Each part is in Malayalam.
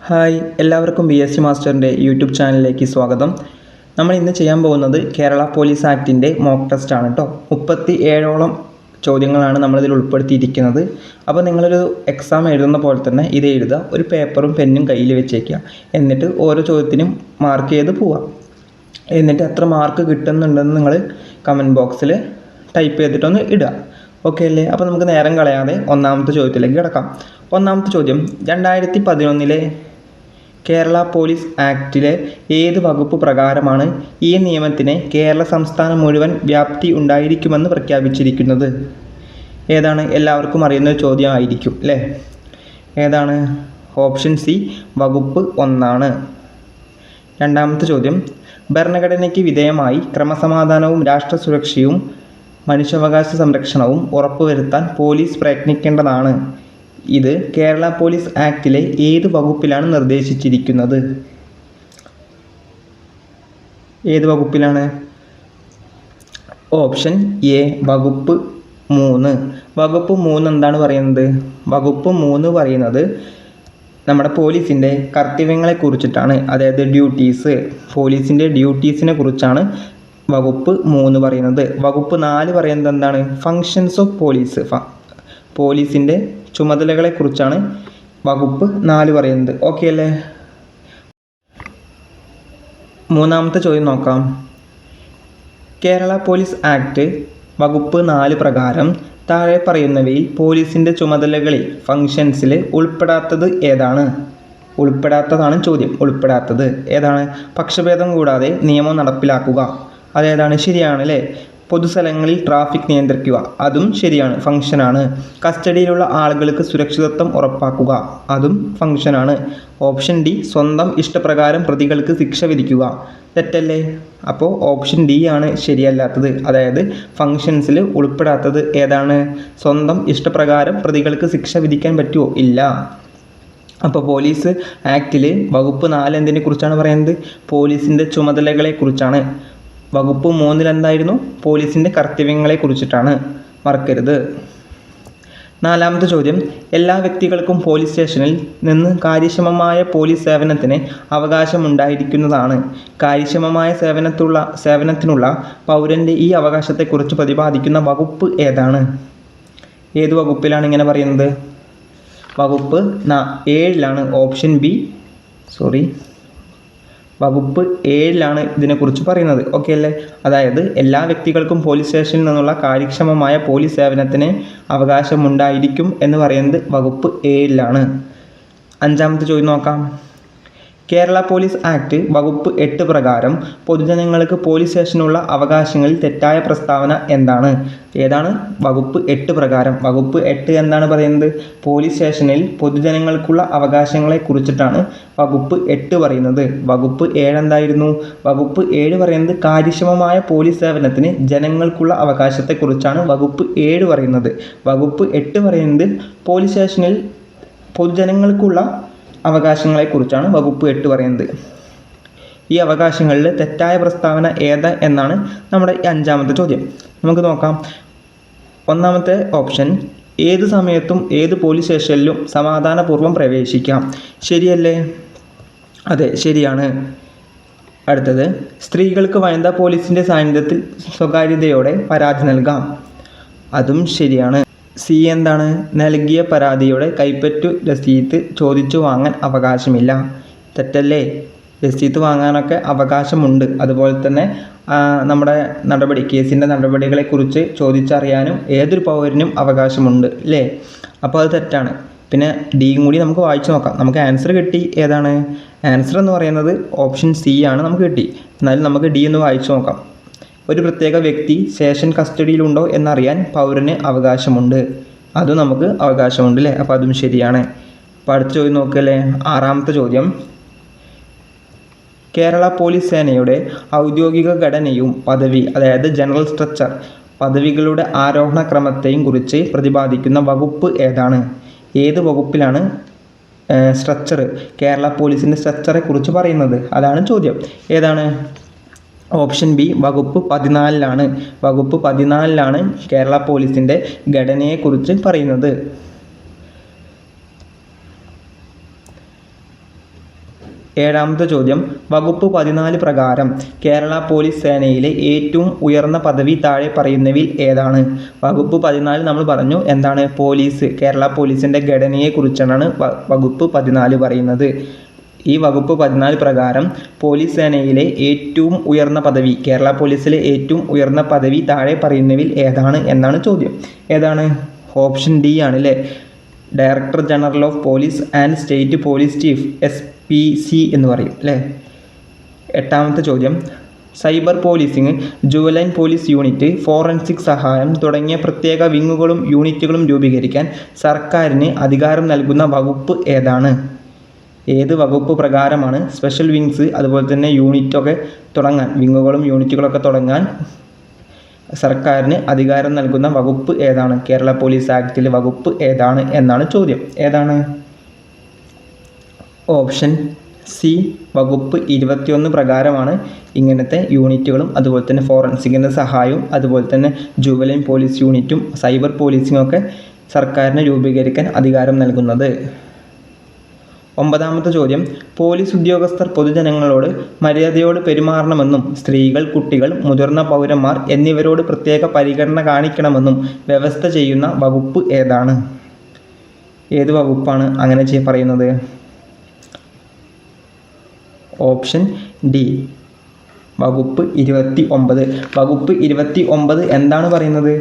ഹായ്, എല്ലാവർക്കും BSc മാസ്റ്ററിൻ്റെ യൂട്യൂബ് ചാനലിലേക്ക് സ്വാഗതം. നമ്മൾ ഇന്ന് ചെയ്യാൻ പോകുന്നത് കേരള പോലീസ് ആക്ടിൻ്റെ മോക്ക് ടെസ്റ്റ് ആണ് കേട്ടോ. 37ഓളം ചോദ്യങ്ങളാണ് നമ്മളിതിൽ ഉൾപ്പെടുത്തിയിരിക്കുന്നത്. അപ്പോൾ നിങ്ങളൊരു എക്സാം എഴുതുന്ന പോലെ തന്നെ ഇത് എഴുതുക. ഒരു പേപ്പറും പെന്നും കയ്യിൽ വെച്ചേക്കുക. എന്നിട്ട് ഓരോ ചോദ്യത്തിനും മാർക്ക് ചെയ്ത് പോവുക. എന്നിട്ട് എത്ര മാർക്ക് കിട്ടുന്നുണ്ടെന്ന് നിങ്ങൾ കമൻറ്റ് ബോക്സിൽ ടൈപ്പ് ചെയ്തിട്ടൊന്ന് ഇടുക. ഓക്കെ അല്ലേ? അപ്പോൾ നമുക്ക് നേരം കളയാതെ ഒന്നാമത്തെ ചോദ്യത്തിലേക്ക് കിടക്കാം. ഒന്നാമത്തെ ചോദ്യം, 2011 കേരള പോലീസ് ആക്ടിലെ ഏത് വകുപ്പ് പ്രകാരമാണ് ഈ നിയമത്തിന് കേരള സംസ്ഥാനം മുഴുവൻ വ്യാപ്തി ഉണ്ടായിരിക്കുമെന്ന് പ്രഖ്യാപിച്ചിരിക്കുന്നത്? ഏതാണ്? എല്ലാവർക്കും അറിയുന്ന ഒരു ചോദ്യമായിരിക്കും അല്ലേ? ഏതാണ്? ഓപ്ഷൻ സി, വകുപ്പ് 1. രണ്ടാമത്തെ ചോദ്യം, ഭരണഘടനയ്ക്ക് വിധേയമായി ക്രമസമാധാനവും രാഷ്ട്രസുരക്ഷയും മനുഷ്യാവകാശ സംരക്ഷണവും ഉറപ്പുവരുത്താൻ പോലീസ് പ്രയത്നിക്കേണ്ടതാണ്. ഇത് കേരള പോലീസ് ആക്ടിലെ ഏത് വകുപ്പിലാണ് നിർദ്ദേശിച്ചിരിക്കുന്നത്? ഏത് വകുപ്പിലാണ്? ഓപ്ഷൻ എ, വകുപ്പ് 3. വകുപ്പ് 3 എന്താണ് പറയുന്നത്? വകുപ്പ് 3 പറയുന്നത് നമ്മുടെ പോലീസിൻ്റെ കർത്തവ്യങ്ങളെ കുറിച്ചിട്ടാണ്. അതായത് ഡ്യൂട്ടീസ്, പോലീസിൻ്റെ ഡ്യൂട്ടീസിനെ കുറിച്ചാണ് വകുപ്പ് 3 പറയുന്നത്. വകുപ്പ് 4 പറയുന്നത് എന്താണ്? ഫങ്ഷൻസ് ഓഫ് പോലീസ്, പോലീസിൻ്റെ ചുമതലകളെ കുറിച്ചാണ് വകുപ്പ് 4 പറയുന്നത്. ഓക്കെ അല്ലേ? മൂന്നാമത്തെ ചോദ്യം നോക്കാം. കേരള പോലീസ് ആക്ട് വകുപ്പ് 4 പ്രകാരം താഴെ പറയുന്നവയിൽ പോലീസിൻ്റെ ചുമതലകളിൽ ഫങ്ഷൻസിൽ ഉൾപ്പെടാത്തത് ഏതാണ്? ഉൾപ്പെടാത്തതാണ് ചോദ്യം. ഉൾപ്പെടാത്തത് ഏതാണ്? പക്ഷഭേദം കൂടാതെ നിയമം നടപ്പിലാക്കുക. അതേതാണ്? ശരിയാണ് അല്ലേ? പൊതുസ്ഥലങ്ങളിൽ ട്രാഫിക് നിയന്ത്രിക്കുക, അതും ശരിയാണ്, ഫംഗ്ഷനാണ്. കസ്റ്റഡിയിലുള്ള ആളുകൾക്ക് സുരക്ഷിതത്വം ഉറപ്പാക്കുക, അതും ഫംഗ്ഷനാണ്. ഓപ്ഷൻ ഡി, സ്വന്തം ഇഷ്ടപ്രകാരം പ്രതികൾക്ക് ശിക്ഷ വിധിക്കുക. തെറ്റല്ലേ? അപ്പോൾ ഓപ്ഷൻ ഡി ആണ് ശരിയല്ലാത്തത്. അതായത് ഫംഗ്ഷൻസിൽ ഉൾപ്പെടാത്തത് ഏതാണ്? സ്വന്തം ഇഷ്ടപ്രകാരം പ്രതികൾക്ക് ശിക്ഷ വിധിക്കാൻ പറ്റുമോ? ഇല്ല. അപ്പോൾ പോലീസ് ആക്ടിൽ വകുപ്പ് 4 എന്തിനെ കുറിച്ചാണ് പറയുന്നത്? പോലീസിൻ്റെ ചുമതലകളെ കുറിച്ചാണ്. വകുപ്പ് 3 എന്തായിരുന്നു? പോലീസിൻ്റെ കർത്തവ്യങ്ങളെ കുറിച്ചിട്ടാണ്. മറക്കരുത്. നാലാമത്തെ ചോദ്യം, എല്ലാ വ്യക്തികൾക്കും പോലീസ് സ്റ്റേഷനിൽ നിന്ന് കാര്യക്ഷമമായ പോലീസ് സേവനത്തിന് അവകാശമുണ്ടായിരിക്കുന്നതാണ്. കാര്യക്ഷമമായ സേവനത്തിനുള്ള പൗരൻ്റെ ഈ അവകാശത്തെക്കുറിച്ച് പ്രതിപാദിക്കുന്ന വകുപ്പ് ഏതാണ്? ഏത് വകുപ്പിലാണ് ഇങ്ങനെ പറയുന്നത്? വകുപ്പ് 7 ഓപ്ഷൻ ബി, വകുപ്പ് 7 ഇതിനെക്കുറിച്ച് പറയുന്നത്. ഓക്കെ അല്ലേ? അതായത് എല്ലാ വ്യക്തികൾക്കും പോലീസ് സ്റ്റേഷനിൽ നിന്നുള്ള കാര്യക്ഷമമായ പോലീസ് സേവനത്തിന് അവകാശമുണ്ടായിരിക്കും എന്ന് പറയുന്നത് വകുപ്പ് 7. അഞ്ചാമത്തെ ചോദ്യം നോക്കാം. കേരള പോലീസ് ആക്ട് വകുപ്പ് 8 പ്രകാരം പൊതുജനങ്ങൾക്ക് പോലീസ് സ്റ്റേഷനുള്ള അവകാശങ്ങളിൽ തെറ്റായ പ്രസ്താവന എന്താണ്? ഏതാണ്? വകുപ്പ് 8 പ്രകാരം. വകുപ്പ് 8 എന്താണ് പറയുന്നത്? പോലീസ് സ്റ്റേഷനിൽ പൊതുജനങ്ങൾക്കുള്ള അവകാശങ്ങളെ കുറിച്ചിട്ടാണ് വകുപ്പ് 8 പറയുന്നത്. വകുപ്പ് 7 എന്തായിരുന്നു? വകുപ്പ് 7 പറയുന്നത് കാര്യക്ഷമമായ പോലീസ് സേവനത്തിന് ജനങ്ങൾക്കുള്ള അവകാശത്തെക്കുറിച്ചാണ് വകുപ്പ് 7 പറയുന്നത്. വകുപ്പ് 8 പറയുന്നത് പോലീസ് സ്റ്റേഷനിൽ പൊതുജനങ്ങൾക്കുള്ള അവകാശങ്ങളെക്കുറിച്ചാണ് വകുപ്പ് 8 പറയുന്നത്. ഈ അവകാശങ്ങളിൽ തെറ്റായ പ്രസ്താവന ഏത് എന്നാണ് നമ്മുടെ ഈ അഞ്ചാമത്തെ ചോദ്യം. നമുക്ക് നോക്കാം. ഒന്നാമത്തെ ഓപ്ഷൻ, ഏത് സമയത്തും ഏത് പോലീസ് സ്റ്റേഷനിലും സമാധാനപൂർവ്വം പ്രവേശിക്കാം. ശരിയല്ലേ? അതെ, ശരിയാണ്. അടുത്തത്, സ്ത്രീകൾക്ക് വനിതാ പോലീസിൻ്റെ സാന്നിധ്യത്തിൽ സ്വകാര്യതയോടെ പരാതി നൽകാം. അതും ശരിയാണ്. സി എന്താണ്? നൽകിയ പരാതിയുടെ കൈപ്പറ്റു രസീത് ചോദിച്ചു വാങ്ങാൻ അവകാശമില്ല. തെറ്റല്ലേ? രസീത് വാങ്ങാനൊക്കെ അവകാശമുണ്ട്. അതുപോലെ തന്നെ നമ്മുടെ കേസിൻ്റെ നടപടികളെക്കുറിച്ച് ചോദിച്ചറിയാനും ഏതൊരു പൗരനും അവകാശമുണ്ട് അല്ലേ? അപ്പോൾ അത് തെറ്റാണ്. പിന്നെ ഡിയും കൂടി നമുക്ക് വായിച്ചു നോക്കാം. നമുക്ക് ആൻസർ കിട്ടി. ഏതാണ് ആൻസർ എന്ന് പറയുന്നത്? ഓപ്ഷൻ സി ആണ് നമുക്ക് കിട്ടി. എന്നാലും നമുക്ക് ഡി ഒന്ന് വായിച്ചു നോക്കാം. ഒരു പ്രത്യേക വ്യക്തി സ്റ്റേഷൻ കസ്റ്റഡിയിലുണ്ടോ എന്നറിയാൻ പൗരന് അവകാശമുണ്ട്. അതും നമുക്ക് അവകാശമുണ്ട് അല്ലേ? അപ്പോൾ അതും ശരിയാണ്. അപ്പോൾ അടുത്ത ചോദ്യം നോക്കല്ലേ? ആറാമത്തെ ചോദ്യം, കേരള പോലീസ് സേനയുടെ ഔദ്യോഗിക ഘടനയും പദവി, അതായത് ജനറൽ സ്ട്രക്ചർ, പദവികളുടെ ആരോഹണ ക്രമത്തെയും കുറിച്ച് പ്രതിപാദിക്കുന്ന വകുപ്പ് ഏതാണ്? ഏത് വകുപ്പിലാണ് സ്ട്രക്ചർ, കേരള പോലീസിൻ്റെ സ്ട്രക്ചറെ കുറിച്ച് പറയുന്നത്? അതാണ് ചോദ്യം. ഏതാണ്? ഓപ്ഷൻ ബി, വകുപ്പ് 14. വകുപ്പ് 14 കേരള പോലീസിൻ്റെ ഘടനയെക്കുറിച്ച് പറയുന്നത്. ഏഴാമത്തെ ചോദ്യം, വകുപ്പ് 14 പ്രകാരം കേരള പോലീസ് സേനയിലെ ഏറ്റവും ഉയർന്ന പദവി താഴെ പറയുന്നവയിൽ ഏതാണ്? വകുപ്പ് 14 നമ്മൾ പറഞ്ഞു എന്താണ്? പോലീസ്, കേരള പോലീസിൻ്റെ ഘടനയെക്കുറിച്ചാണ് വകുപ്പ് 14 പറയുന്നത്. ഈ വകുപ്പ് 14 പ്രകാരം പോലീസ് സേനയിലെ ഏറ്റവും ഉയർന്ന പദവി, കേരള പോലീസിലെ ഏറ്റവും ഉയർന്ന പദവി താഴെ പറയുന്നവയിൽ ഏതാണ് എന്നാണ് ചോദ്യം. ഏതാണ്? ഓപ്ഷൻ ഡി ആണ് അല്ലേ, director general of police and state police chief, SPC എന്ന് പറയും അല്ലേ. എട്ടാമത്തെ ചോദ്യം, സൈബർ പോലീസിംഗ്, ജുവലൈൻ പോലീസ് യൂണിറ്റ്, ഫോറൻസിക് സഹായം തുടങ്ങിയ പ്രത്യേക വിങ്ങുകളും യൂണിറ്റുകളും രൂപീകരിക്കാൻ സർക്കാരിന് അധികാരം നൽകുന്ന വകുപ്പ് ഏതാണ്? ഏത് വകുപ്പ് പ്രകാരമാണ് സ്പെഷ്യൽ വിങ്സ് അതുപോലെ തന്നെ യൂണിറ്റൊക്കെ തുടങ്ങാൻ, വിങ്ങുകളും യൂണിറ്റുകളൊക്കെ തുടങ്ങാൻ സർക്കാരിന് അധികാരം നൽകുന്ന വകുപ്പ് ഏതാണ്? കേരള പോലീസ് ആക്ടിലെ വകുപ്പ് ഏതാണ് എന്നാണ് ചോദ്യം. ഏതാണ്? ഓപ്ഷൻ സി, വകുപ്പ് 21 പ്രകാരമാണ് ഇങ്ങനത്തെ യൂണിറ്റുകളും അതുപോലെ തന്നെ ഫോറൻസിക്കിൻ്റെ സഹായവും അതുപോലെ തന്നെ ജുവലൈൻ പോലീസ് യൂണിറ്റും സൈബർ പോലീസിംഗും ഒക്കെ സർക്കാരിന് രൂപീകരിക്കാൻ അധികാരം നൽകുന്നത്. ഒമ്പതാമത്തെ ചോദ്യം, പോലീസ് ഉദ്യോഗസ്ഥർ പൊതുജനങ്ങളോട് മര്യാദയോട് പെരുമാറണമെന്നും സ്ത്രീകൾ, കുട്ടികൾ, മുതിർന്ന പൗരന്മാർ എന്നിവരോട് പ്രത്യേക പരിഗണന കാണിക്കണമെന്നും വ്യവസ്ഥ ചെയ്യുന്ന വകുപ്പ് ഏതാണ്? ഏത് വകുപ്പാണ് അങ്ങനെ പറയുന്നത്? ഓപ്ഷൻ ഡി, വകുപ്പ് 29. വകുപ്പ് 29 എന്താണ് പറയുന്നത്?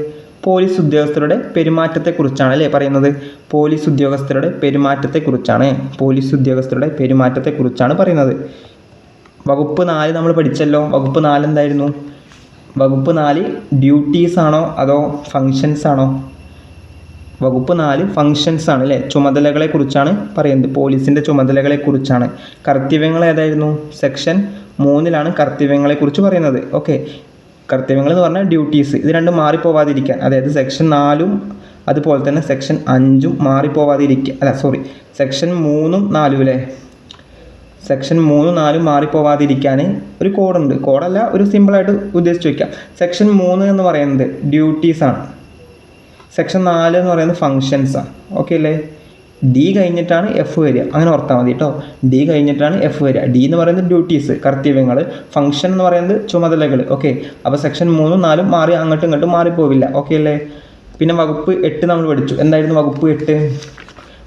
പോലീസ് ഉദ്യോഗസ്ഥരുടെ പെരുമാറ്റത്തെക്കുറിച്ചാണ് അല്ലേ പറയുന്നത്. പോലീസ് ഉദ്യോഗസ്ഥരുടെ പെരുമാറ്റത്തെക്കുറിച്ചാണ് പറയുന്നത്. വകുപ്പ് 4 നമ്മൾ പഠിച്ചല്ലോ. വകുപ്പ് 4 എന്തായിരുന്നു? വകുപ്പ് 4 ഡ്യൂട്ടീസ് ആണോ അതോ ഫങ്ഷൻസ് ആണോ? വകുപ്പ് 4 ഫങ്ഷൻസ് ആണ് അല്ലേ, ചുമതലകളെക്കുറിച്ചാണ് പറയുന്നത്. പോലീസിൻ്റെ ചുമതലകളെക്കുറിച്ചാണ്. കർത്തവ്യങ്ങൾ ഏതായിരുന്നു? സെക്ഷൻ 3 കർത്തവ്യങ്ങളെക്കുറിച്ച് പറയുന്നത്. ഓക്കെ, കർത്തവ്യങ്ങൾ എന്ന് പറഞ്ഞാൽ ഡ്യൂട്ടീസ്, ഇത് രണ്ടും മാറിപ്പോവാതിരിക്കാൻ, അതായത് സെക്ഷൻ 4 അതുപോലെ തന്നെ സെക്ഷൻ 5 മാറിപ്പോവാതിരിക്കാൻ, സെക്ഷൻ 3 4 അല്ലേ, സെക്ഷൻ 3 4 മാറിപ്പോവാതിരിക്കാൻ ഒരു കോഡുണ്ട്. കോഡല്ല, ഒരു സിമ്പിളായിട്ട് ഉദ്ദേശിച്ച് വയ്ക്കാം. സെക്ഷൻ 3 എന്ന് പറയുന്നത് ഡ്യൂട്ടീസാണ്, സെക്ഷൻ 4 എന്ന് പറയുന്നത് ഫങ്ഷൻസാണ്. ഓക്കെ അല്ലേ. ഡി കഴിഞ്ഞിട്ടാണ് എഫ് വരിക, അങ്ങനെ ഓർത്താൽ മതി കേട്ടോ. ഡി കഴിഞ്ഞിട്ടാണ് എഫ് വരിക. ഡി എന്ന് പറയുന്നത് ഡ്യൂട്ടീസ്, കർത്തവ്യങ്ങൾ, ഫങ്ഷൻ എന്ന് പറയുന്നത് ചുമതലകൾ. ഓക്കെ, അപ്പോൾ സെക്ഷൻ 3 4 മാറി അങ്ങോട്ടും ഇങ്ങോട്ടും മാറിപ്പോവില്ല. ഓക്കെ അല്ലേ. പിന്നെ വകുപ്പ് 8 നമ്മൾ പഠിച്ചു. എന്തായിരുന്നു വകുപ്പ് 8?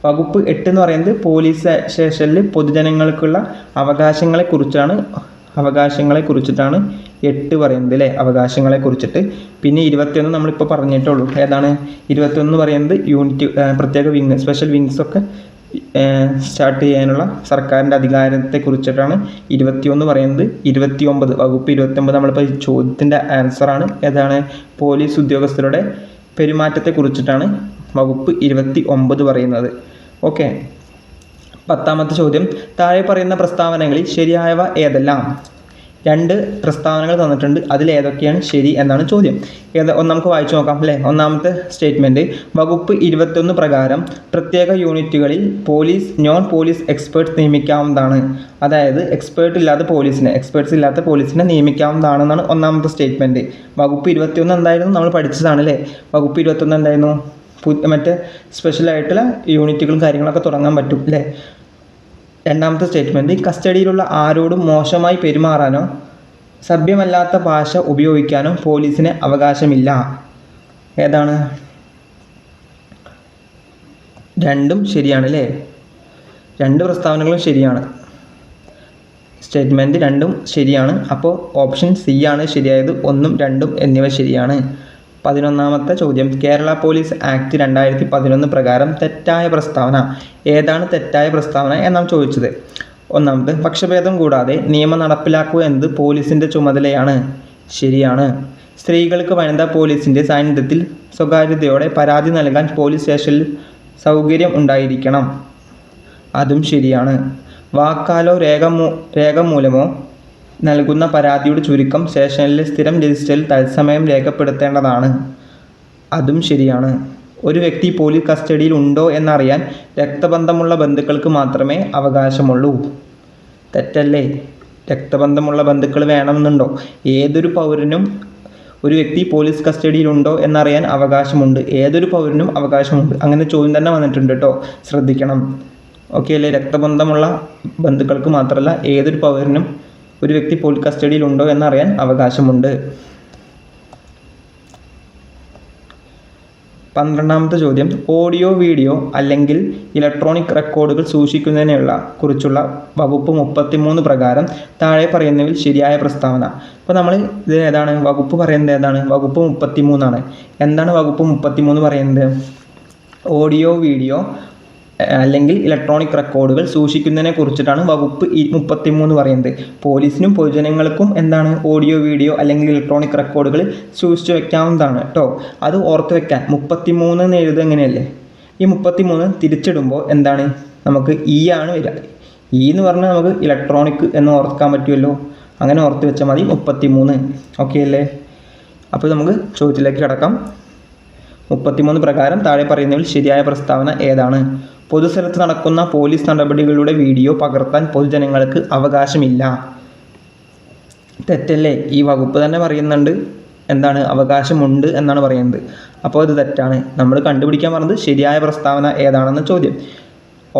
വകുപ്പ് 8 എന്ന് പറയുന്നത് പോലീസ് സ്റ്റേഷനിൽ പൊതുജനങ്ങൾക്കുള്ള അവകാശങ്ങളെക്കുറിച്ചിട്ടാണ് 8 പറയുന്നത് അല്ലേ, അവകാശങ്ങളെക്കുറിച്ചിട്ട്. പിന്നെ 21 നമ്മളിപ്പോൾ പറഞ്ഞിട്ടുള്ളൂ. ഏതാണ് 21 എന്ന് പറയുന്നത്? യൂണിറ്റ്, പ്രത്യേക വിങ്, സ്പെഷ്യൽ വിങ്സ് ഒക്കെ സ്റ്റാർട്ട് ചെയ്യാനുള്ള സർക്കാരിൻ്റെ അധികാരത്തെക്കുറിച്ചിട്ടാണ് 21 പറയുന്നത്. 29 വകുപ്പ് 29 നമ്മളിപ്പോൾ ചോദ്യത്തിൻ്റെ ആൻസറാണ്. ഏതാണ്? പോലീസ് ഉദ്യോഗസ്ഥരുടെ പെരുമാറ്റത്തെക്കുറിച്ചിട്ടാണ് വകുപ്പ് 29 പറയുന്നത്. ഓക്കെ, 10ാമത്തെ ചോദ്യം, താഴെ പറയുന്ന പ്രസ്താവനകളിൽ ശരിയായവ ഏതെല്ലാം? 2 പ്രസ്താവനകൾ തന്നിട്ടുണ്ട്, അതിലേതൊക്കെയാണ് ശരി എന്നാണ് ചോദ്യം. നമുക്ക് വായിച്ചു നോക്കാം അല്ലേ. ഒന്നാമത്തെ സ്റ്റേറ്റ്മെൻറ്റ്, വകുപ്പ് 21 പ്രകാരം പ്രത്യേക യൂണിറ്റുകളിൽ നോൺ പോലീസ് എക്സ്പേർട്സ് നിയമിക്കാവുന്നതാണ്. അതായത് എക്സ്പേർട്സ് ഇല്ലാത്ത പോലീസിനെ നിയമിക്കാവുന്നതാണെന്നാണ് ഒന്നാമത്തെ സ്റ്റേറ്റ്മെൻറ്റ്. വകുപ്പ് 21 എന്തായിരുന്നു? നമ്മൾ പഠിച്ചതാണ് അല്ലേ. വകുപ്പ് 21 എന്തായിരുന്നു? മറ്റേ സ്പെഷ്യലായിട്ടുള്ള യൂണിറ്റുകളും കാര്യങ്ങളൊക്കെ തുടങ്ങാൻ പറ്റും അല്ലേ. രണ്ടാമത്തെ സ്റ്റേറ്റ്മെൻറ്റ്, കസ്റ്റഡിയിലുള്ള ആരോടും മോശമായി പെരുമാറാനോ സഭ്യമല്ലാത്ത ഭാഷ ഉപയോഗിക്കാനോ പോലീസിന് അവകാശമില്ല. ഏതാണ്? രണ്ടും ശരിയാണ് അല്ലേ. 2 പ്രസ്താവനകളും ശരിയാണ്. സ്റ്റേറ്റ്മെൻറ്റ് രണ്ടും ശരിയാണ്. അപ്പോൾ ഓപ്ഷൻ സി ആണ് ശരിയായത്. 1 2 എന്നിവ ശരിയാണ്. 11ാമത്തെ ചോദ്യം, കേരള പോലീസ് ആക്ട് 2011 പ്രകാരം തെറ്റായ പ്രസ്താവന. ഏതാണ് തെറ്റായ പ്രസ്താവന എന്നാണ് ചോദിച്ചത്. ഒന്നാമത്, പക്ഷഭേദം കൂടാതെ നിയമം നടപ്പിലാക്കുക എന്നത് പോലീസിൻ്റെ ചുമതലയാണ്. ശരിയാണ്. സ്ത്രീകൾക്ക് വനിതാ പോലീസിൻ്റെ സാന്നിധ്യത്തിൽ സ്വകാര്യതയോടെ പരാതി നൽകാൻ പോലീസ് സ്റ്റേഷനിൽ സൗകര്യം ഉണ്ടായിരിക്കണം. അതും ശരിയാണ്. വാക്കാലോ രേഖാമൂലമോ നൽകുന്ന പരാതിയുടെ ചുരുക്കം സ്റ്റേഷനിലെ സ്ഥിരം രജിസ്റ്ററിൽ തത്സമയം രേഖപ്പെടുത്തേണ്ടതാണ്. അതും ശരിയാണ്. ഒരു വ്യക്തി പോലീസ് കസ്റ്റഡിയിൽ ഉണ്ടോ എന്നറിയാൻ രക്തബന്ധമുള്ള ബന്ധുക്കൾക്ക് മാത്രമേ അവകാശമുള്ളൂ. തെറ്റല്ലേ? രക്തബന്ധമുള്ള ബന്ധുക്കൾ വേണമെന്നുണ്ടോ? ഏതൊരു പൗരനും ഒരു വ്യക്തി പോലീസ് കസ്റ്റഡിയിലുണ്ടോ എന്നറിയാൻ അവകാശമുണ്ട്. ഏതൊരു പൗരനും അവകാശമുണ്ട്. അങ്ങനെ ചോദ്യം തന്നെ വന്നിട്ടുണ്ട് കേട്ടോ, ശ്രദ്ധിക്കണം. ഓക്കെ അല്ലേ? രക്തബന്ധമുള്ള ബന്ധുക്കൾക്ക് മാത്രമല്ല ഏതൊരു പൗരനും ഒരു വ്യക്തി പോലീസ് കസ്റ്റഡിയിലുണ്ടോ എന്നറിയാൻ അവകാശമുണ്ട്. 12ാമത്തെ ചോദ്യം, ഓഡിയോ വീഡിയോ അല്ലെങ്കിൽ ഇലക്ട്രോണിക് റെക്കോർഡുകൾ സൂക്ഷിക്കുന്നതിനുള്ള കുറിച്ചുള്ള വകുപ്പ് 33 പ്രകാരം താഴെ പറയുന്നതിൽ ശരിയായ പ്രസ്താവന. അപ്പോൾ നമ്മൾ ഇത് ഏതാണ് വകുപ്പ് പറയുന്നത്? ഏതാണ് വകുപ്പ് 33 എന്താണ് വകുപ്പ് 33 പറയുന്നത്? ഓഡിയോ വീഡിയോ അല്ലെങ്കിൽ ഇലക്ട്രോണിക് റെക്കോർഡുകൾ സൂക്ഷിക്കുന്നതിനെ കുറിച്ചിട്ടാണ് വകുപ്പ് 33 പറയുന്നത്. പോലീസിനും പൊതുജനങ്ങൾക്കും എന്താണ് ഓഡിയോ വീഡിയോ അല്ലെങ്കിൽ ഇലക്ട്രോണിക് റെക്കോർഡുകൾ സൂക്ഷിച്ചു വെക്കാവുന്നതാണ് കേട്ടോ. അത് ഓർത്ത് വെക്കാൻ 33 എന്ന് എഴുതുക എങ്ങനെയല്ലേ? ഈ 33 തിരിച്ചിടുമ്പോൾ എന്താണ് നമുക്ക് ആണ് വരിക. എന്ന് പറഞ്ഞാൽ നമുക്ക് ഇലക്ട്രോണിക് എന്ന് ഓർക്കാൻ പറ്റുമല്ലോ. അങ്ങനെ ഓർത്ത് വെച്ചാൽ മതി 33. ഓക്കെ അല്ലേ? അപ്പോൾ നമുക്ക് ചോദ്യത്തിലേക്ക് കിടക്കാം. 33 പ്രകാരം താഴെ പറയുന്നതിൽ ശരിയായ പ്രസ്താവന ഏതാണ്? പൊതുസ്ഥലത്ത് നടക്കുന്ന പോലീസ് നടപടികളുടെ വീഡിയോ പകർത്താൻ പൊതുജനങ്ങൾക്ക് അവകാശമില്ല. തെറ്റല്ലേ? ഈ വകുപ്പ് തന്നെ പറയുന്നുണ്ട് എന്താണ് അവകാശമുണ്ട് എന്നാണ് പറയുന്നത്. അപ്പോൾ ഇത് തെറ്റാണ്. നമ്മൾ കണ്ടുപിടിക്കാൻ പറഞ്ഞത് ശരിയായ പ്രസ്താവന ഏതാണെന്ന ചോദ്യം.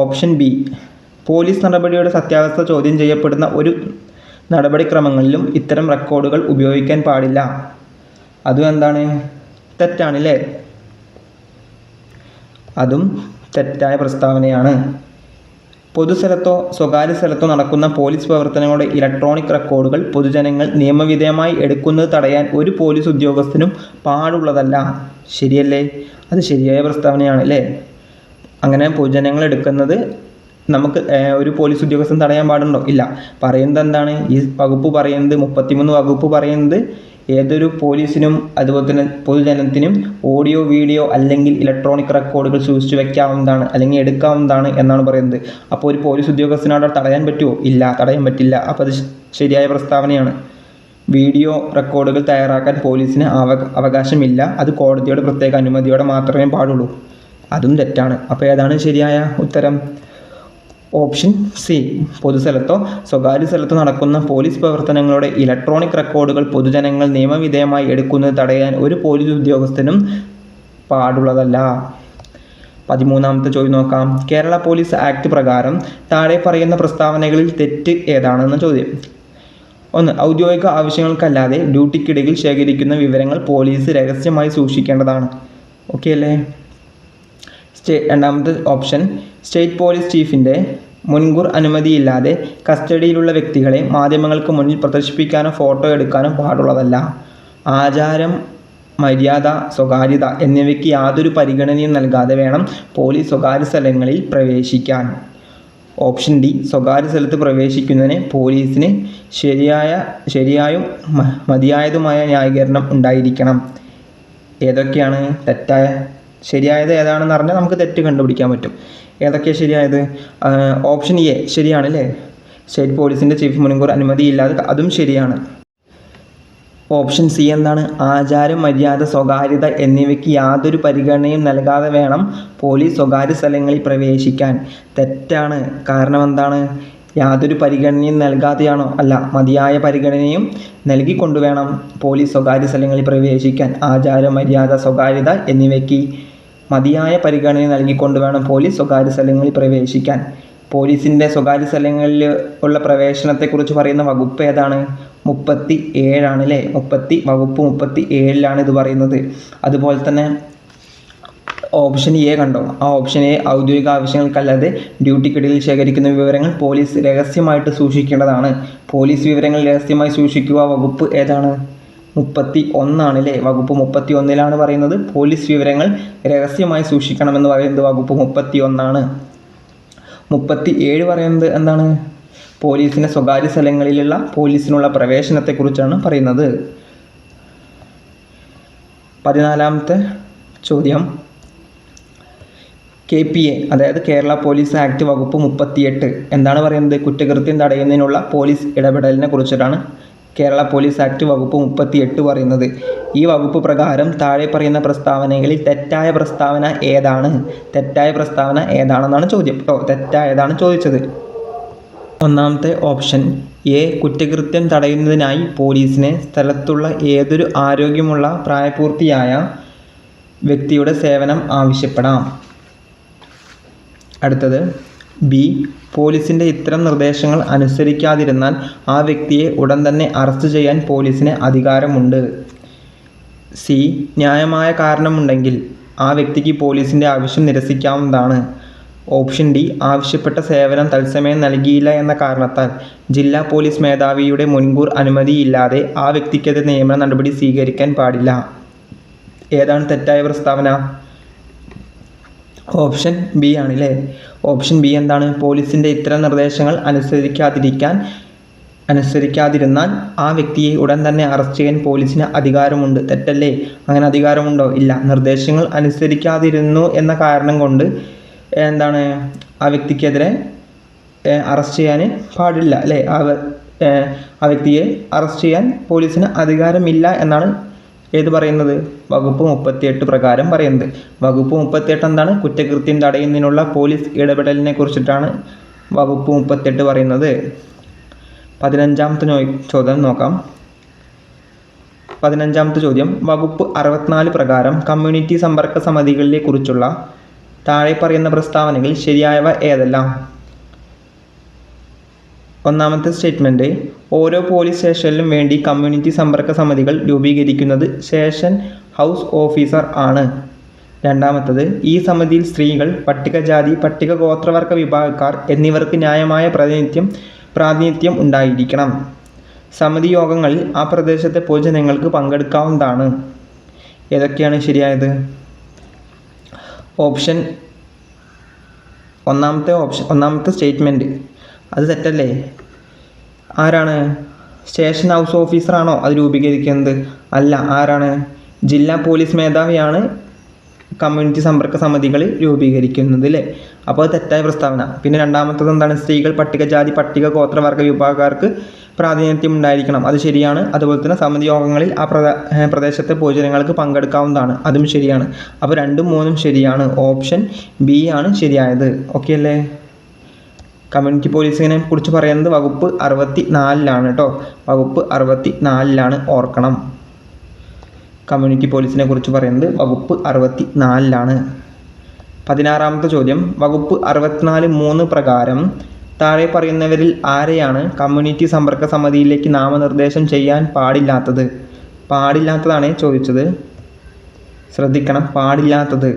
ഓപ്ഷൻ ബി, പോലീസ് നടപടിയുടെ സത്യാവസ്ഥ ചോദ്യം ചെയ്യപ്പെടുന്ന ഒരു നടപടിക്രമങ്ങളിലും ഇത്തരം റെക്കോർഡുകൾ ഉപയോഗിക്കാൻ പാടില്ല. അതും എന്താണ് തെറ്റാണല്ലേ? അതും തെറ്റായ പ്രസ്താവനയാണ്. പൊതുസ്ഥലത്തോ സ്വകാര്യ സ്ഥലത്തോ നടക്കുന്ന പോലീസ് പ്രവർത്തനങ്ങളുടെ ഇലക്ട്രോണിക് റെക്കോർഡുകൾ പൊതുജനങ്ങൾ നിയമവിധേയമായി എടുക്കുന്നത് തടയാൻ ഒരു പോലീസ് ഉദ്യോഗസ്ഥനും പാടുള്ളതല്ല. ശരിയല്ലേ? അത് ശരിയായ പ്രസ്താവനയാണ് അല്ലേ? അങ്ങനെ പൊതുജനങ്ങൾ എടുക്കുന്നത് നമുക്ക് ഒരു പോലീസ് ഉദ്യോഗസ്ഥൻ തടയാൻ പാടുണ്ടോ? ഇല്ല. പറയുന്നത് എന്താണ് ഈ വകുപ്പ് പറയുന്നത്? 33 വകുപ്പ് പറയുന്നത് ഏതൊരു പോലീസിനും അതുപോലെ തന്നെ പൊതുജനത്തിനും ഓഡിയോ വീഡിയോ അല്ലെങ്കിൽ ഇലക്ട്രോണിക് റെക്കോർഡുകൾ സൂക്ഷിച്ചു വെക്കാവുന്നതാണ് അല്ലെങ്കിൽ എടുക്കാവുന്നതാണ് എന്നാണ് പറയുന്നത്. അപ്പോൾ ഒരു പോലീസ് ഉദ്യോഗസ്ഥനോട് തടയാൻ പറ്റുമോ? ഇല്ല, തടയാൻ പറ്റില്ല. അപ്പോൾ അത് ശരിയായ പ്രസ്താവനയാണ്. വീഡിയോ റെക്കോർഡുകൾ തയ്യാറാക്കാൻ പോലീസിന് അവകാശമില്ല. അത് കോടതിയുടെ പ്രത്യേക അനുമതിയോടെ മാത്രമേ പാടുള്ളൂ. അതും തെറ്റാണ്. അപ്പോൾ ഏതാണ് ശരിയായ ഉത്തരം? ഓപ്ഷൻ സി, പൊതുസ്ഥലത്തോ സ്വകാര്യ സ്ഥലത്തോ നടക്കുന്ന പോലീസ് പ്രവർത്തനങ്ങളുടെ ഇലക്ട്രോണിക് റെക്കോർഡുകൾ പൊതുജനങ്ങൾ നിയമവിധേയമായി എടുക്കുന്നത് തടയാൻ ഒരു പോലീസ് ഉദ്യോഗസ്ഥനും പാടുള്ളതല്ല. 13ാമത്തെ ചോദ്യം നോക്കാം. കേരള പോലീസ് ആക്ട് പ്രകാരം താഴെ പറയുന്ന പ്രസ്താവനകളിൽ തെറ്റ് ഏതാണെന്ന ചോദ്യം. 1. ഔദ്യോഗിക ആവശ്യങ്ങൾക്കല്ലാതെ ഡ്യൂട്ടിക്കിടയിൽ ശേഖരിക്കുന്ന വിവരങ്ങൾ പോലീസ് രഹസ്യമായി സൂക്ഷിക്കേണ്ടതാണ്. ഓക്കെ അല്ലേ? രണ്ടാമത്തെ ഓപ്ഷൻ, സ്റ്റേറ്റ് പോലീസ് ചീഫിൻ്റെ മുൻകൂർ അനുമതിയില്ലാതെ കസ്റ്റഡിയിലുള്ള വ്യക്തികളെ മാധ്യമങ്ങൾക്ക് മുന്നിൽ പ്രദർശിപ്പിക്കാനോ ഫോട്ടോ എടുക്കാനോ പാടുള്ളതല്ല. ആചാരം, മര്യാദ, സ്വകാര്യത എന്നിവയ്ക്ക് യാതൊരു പരിഗണനയും നൽകാതെ വേണം പോലീസ് സ്വകാര്യ സ്ഥലങ്ങളിൽ പ്രവേശിക്കാൻ. ഓപ്ഷൻ ഡി, സ്വകാര്യ സ്ഥലത്ത് പ്രവേശിക്കുന്നതിന് പോലീസിന് ശരിയായും മതിയായതുമായ ന്യായീകരണം ഉണ്ടായിരിക്കണം. ഏതൊക്കെയാണ് തെറ്റായ? ശരിയായത് ഏതാണെന്ന് അറിഞ്ഞാൽ നമുക്ക് തെറ്റ് കണ്ടുപിടിക്കാൻ പറ്റും. ഏതൊക്കെയാണ് ശരിയായത്? ഓപ്ഷൻ എ ശരിയാണല്ലേ? സ്റ്റേറ്റ് പോലീസിൻ്റെ ചീഫ് മുൻകൂർ അനുമതിയില്ലാതെ, അതും ശരിയാണ്. ഓപ്ഷൻ സി എന്താണ്? ആചാരം, മര്യാദ, സ്വകാര്യത എന്നിവയ്ക്ക് യാതൊരു പരിഗണനയും നൽകാതെ വേണം പോലീസ് സ്വകാര്യ സ്ഥലങ്ങളിൽ പ്രവേശിക്കാൻ. തെറ്റാണ്. കാരണം എന്താണ്? യാതൊരു പരിഗണനയും നൽകാതെയാണോ? അല്ല, മതിയായ പരിഗണനയും നൽകിക്കൊണ്ടുവേണം പോലീസ് സ്വകാര്യ സ്ഥലങ്ങളിൽ പ്രവേശിക്കാൻ. ആചാരം, മര്യാദ, സ്വകാര്യത എന്നിവയ്ക്ക് മതിയായ പരിഗണന നൽകിക്കൊണ്ട് വേണം പോലീസ് സ്വകാര്യ സ്ഥലങ്ങളിൽ പ്രവേശിക്കാൻ. പോലീസിൻ്റെ സ്വകാര്യ സ്ഥലങ്ങളിൽ ഉള്ള പ്രവേശനത്തെക്കുറിച്ച് പറയുന്ന വകുപ്പ് ഏതാണ്? 37 ആണല്ലേ? വകുപ്പ് 37 ഇത് പറയുന്നത്. അതുപോലെ തന്നെ ഓപ്ഷൻ എ കണ്ടോ? ആ ഓപ്ഷൻ എ, ഔദ്യോഗിക ആവശ്യങ്ങൾക്കല്ലാതെ ഡ്യൂട്ടിക്കിടയിൽ ശേഖരിക്കുന്ന വിവരങ്ങൾ പോലീസ് രഹസ്യമായിട്ട് സൂക്ഷിക്കേണ്ടതാണ്. പോലീസ് വിവരങ്ങൾ രഹസ്യമായി സൂക്ഷിക്കുക വകുപ്പ് ഏതാണ്? 31 ആണല്ലേ? വകുപ്പ് 31 പറയുന്നത് പോലീസ് വിവരങ്ങൾ രഹസ്യമായി സൂക്ഷിക്കണമെന്ന് പറയുന്നത് വകുപ്പ് 31. 37 പറയുന്നത് എന്താണ്? പോലീസിൻ്റെ സ്വകാര്യ സ്ഥലങ്ങളിലുള്ള പോലീസിനുള്ള പ്രവേശനത്തെക്കുറിച്ചാണ് പറയുന്നത്. 14ാമത്തെ ചോദ്യം, KPA അതായത് കേരള പോലീസ് ആക്ട് വകുപ്പ് 38 എന്താണ് പറയുന്നത്? കുറ്റകൃത്യം തടയുന്നതിനുള്ള പോലീസ് ഇടപെടലിനെ കുറിച്ചിട്ടാണ് കേരള പോലീസ് ആക്ട് വകുപ്പ് 38 പറയുന്നത്. ഈ വകുപ്പ് പ്രകാരം താഴെ പറയുന്ന പ്രസ്താവനകളിൽ തെറ്റായ പ്രസ്താവന ഏതാണ്? തെറ്റായ പ്രസ്താവന ഏതാണെന്നാണ് ചോദ്യം കേട്ടോ. തെറ്റായതാണ് ചോദിച്ചത്. ഒന്നാമത്തെ ഓപ്ഷൻ എ, കുറ്റകൃത്യം തടയുന്നതിനായി പോലീസിനെ സ്ഥലത്തുള്ള ഏതൊരു ആരോഗ്യമുള്ള പ്രായപൂർത്തിയായ വ്യക്തിയുടെ സേവനം ആവശ്യപ്പെടാം. അടുത്തത്, ബി. പോലീസിൻ്റെ ഇത്തരം നിർദ്ദേശങ്ങൾ അനുസരിക്കാതിരുന്നാൽ ആ വ്യക്തിയെ ഉടൻ തന്നെ അറസ്റ്റ് ചെയ്യാൻ പോലീസിന് അധികാരമുണ്ട്. സി. ന്യായമായ കാരണമുണ്ടെങ്കിൽ ആ വ്യക്തിക്ക് പോലീസിൻ്റെ ആവശ്യം നിരസിക്കാവുന്നതാണ്. Option D. ആവശ്യപ്പെട്ട സേവനം തത്സമയം നൽകിയില്ല എന്ന കാരണത്താൽ ജില്ലാ പോലീസ് മേധാവിയുടെ മുൻകൂർ അനുമതിയില്ലാതെ ആ വ്യക്തിക്കെതിരെ നിയമ നടപടി സ്വീകരിക്കാൻ പാടില്ല. ഏതാണ് തെറ്റായ പ്രസ്താവന? ഓപ്ഷൻ ബി ആണല്ലേ. ഓപ്ഷൻ ബി എന്താണ്? പോലീസിൻ്റെ ഇത്തരം നിർദ്ദേശങ്ങൾ അനുസരിക്കാതിരുന്നാൽ ആ വ്യക്തിയെ ഉടൻ തന്നെ അറസ്റ്റ് ചെയ്യാൻ പോലീസിന് അധികാരമുണ്ട്. തെറ്റല്ലേ? അങ്ങനെ അധികാരമുണ്ടോ? ഇല്ല. നിർദ്ദേശങ്ങൾ അനുസരിക്കാതിരുന്നു എന്ന കാരണം കൊണ്ട് എന്താണ് ആ വ്യക്തിക്കെതിരെ അറസ്റ്റ് ചെയ്യാൻ പാടില്ല അല്ലേ? ആ വ്യക്തിയെ അറസ്റ്റ് ചെയ്യാൻ പോലീസിന് അധികാരമില്ല എന്നാണ് ഏത് പറയുന്നത്? വകുപ്പ് 38 പ്രകാരം പറയുന്നത്. വകുപ്പ് 38 എന്താണ്? കുറ്റകൃത്യം തടയുന്നതിനുള്ള പോലീസ് ഇടപെടലിനെ കുറിച്ചിട്ടാണ് വകുപ്പ് 38 പറയുന്നത്. 15ാമത്തെ ചോദ്യം നോക്കാം. 15ാമത്തെ ചോദ്യം, വകുപ്പ് 64 പ്രകാരം കമ്മ്യൂണിറ്റി സമ്പർക്ക സമിതികളെ കുറിച്ചുള്ള താഴെ പറയുന്ന പ്രസ്താവനകൾ ശരിയായവ ഏതെല്ലാം? ഒന്നാമത്തെ സ്റ്റേറ്റ്മെൻറ്റ്, ഓരോ പോലീസ് സ്റ്റേഷനിലും വേണ്ടി കമ്മ്യൂണിറ്റി സമ്പർക്ക സമിതികൾ രൂപീകരിക്കുന്നത് സ്റ്റേഷൻ ഹൗസ് ഓഫീസർ ആണ്. രണ്ടാമത്തത്, ഈ സമിതിയിൽ സ്ത്രീകൾ, പട്ടികജാതി പട്ടിക ഗോത്രവർഗ വിഭാഗക്കാർ എന്നിവർക്ക് ന്യായമായ പ്രാതിനിധ്യം ഉണ്ടായിരിക്കണം. സമിതി യോഗങ്ങളിൽ ആ പ്രദേശത്തെ പൊതുജനങ്ങൾക്ക് പങ്കെടുക്കാവുന്നതാണ്. ഏതൊക്കെയാണ് ശരിയായത്? ഒന്നാമത്തെ സ്റ്റേറ്റ്മെൻറ്റ് അത് തെറ്റല്ലേ? ആരാണ്? സ്റ്റേഷൻ ഹൗസ് ഓഫീസറാണോ അത് രൂപീകരിക്കുന്നത്? അല്ല. ആരാണ്? ജില്ലാ പോലീസ് മേധാവിയാണ് കമ്മ്യൂണിറ്റി സമ്പർക്ക സമിതികൾ രൂപീകരിക്കുന്നത് അല്ലേ? അപ്പോൾ അത് തെറ്റായ പ്രസ്താവന. പിന്നെ രണ്ടാമത്തത് എന്താണ്? സ്ത്രീകൾ, പട്ടികജാതി പട്ടിക ഗോത്രവർഗ വിഭാഗക്കാർക്ക് പ്രാതിനിധ്യം ഉണ്ടായിരിക്കണം. അത് ശരിയാണ്. അതുപോലെ തന്നെ സമിതി യോഗങ്ങളിൽ ആ പ്രദേശത്തെ പൊതുജനങ്ങൾക്ക് പങ്കെടുക്കാവുന്നതാണ്. അതും ശരിയാണ്. അപ്പോൾ 2ഉം 3ഉം ശരിയാണ്. ഓപ്ഷൻ ബി ആണ് ശരിയായത്. ഓക്കെ അല്ലേ? കമ്മ്യൂണിറ്റി പോലീസിനെ കുറിച്ച് പറയുന്നത് വകുപ്പ് 64 കേട്ടോ. വകുപ്പ് 64 ഓർക്കണം. കമ്മ്യൂണിറ്റി പോലീസിനെ കുറിച്ച് പറയുന്നത് വകുപ്പ് 64. 16ാമത്തെ ചോദ്യം, വകുപ്പ് 64(3) പ്രകാരം താഴെ പറയുന്നവരിൽ ആരെയാണ് കമ്മ്യൂണിറ്റി സമ്പർക്ക സമിതിയിലേക്ക് നാമനിർദ്ദേശം ചെയ്യാൻ പാടില്ലാത്തത്? പാടില്ലാത്തതാണ് ചോദിച്ചത്. ശ്രദ്ധിക്കണം, പാടില്ലാത്തത്.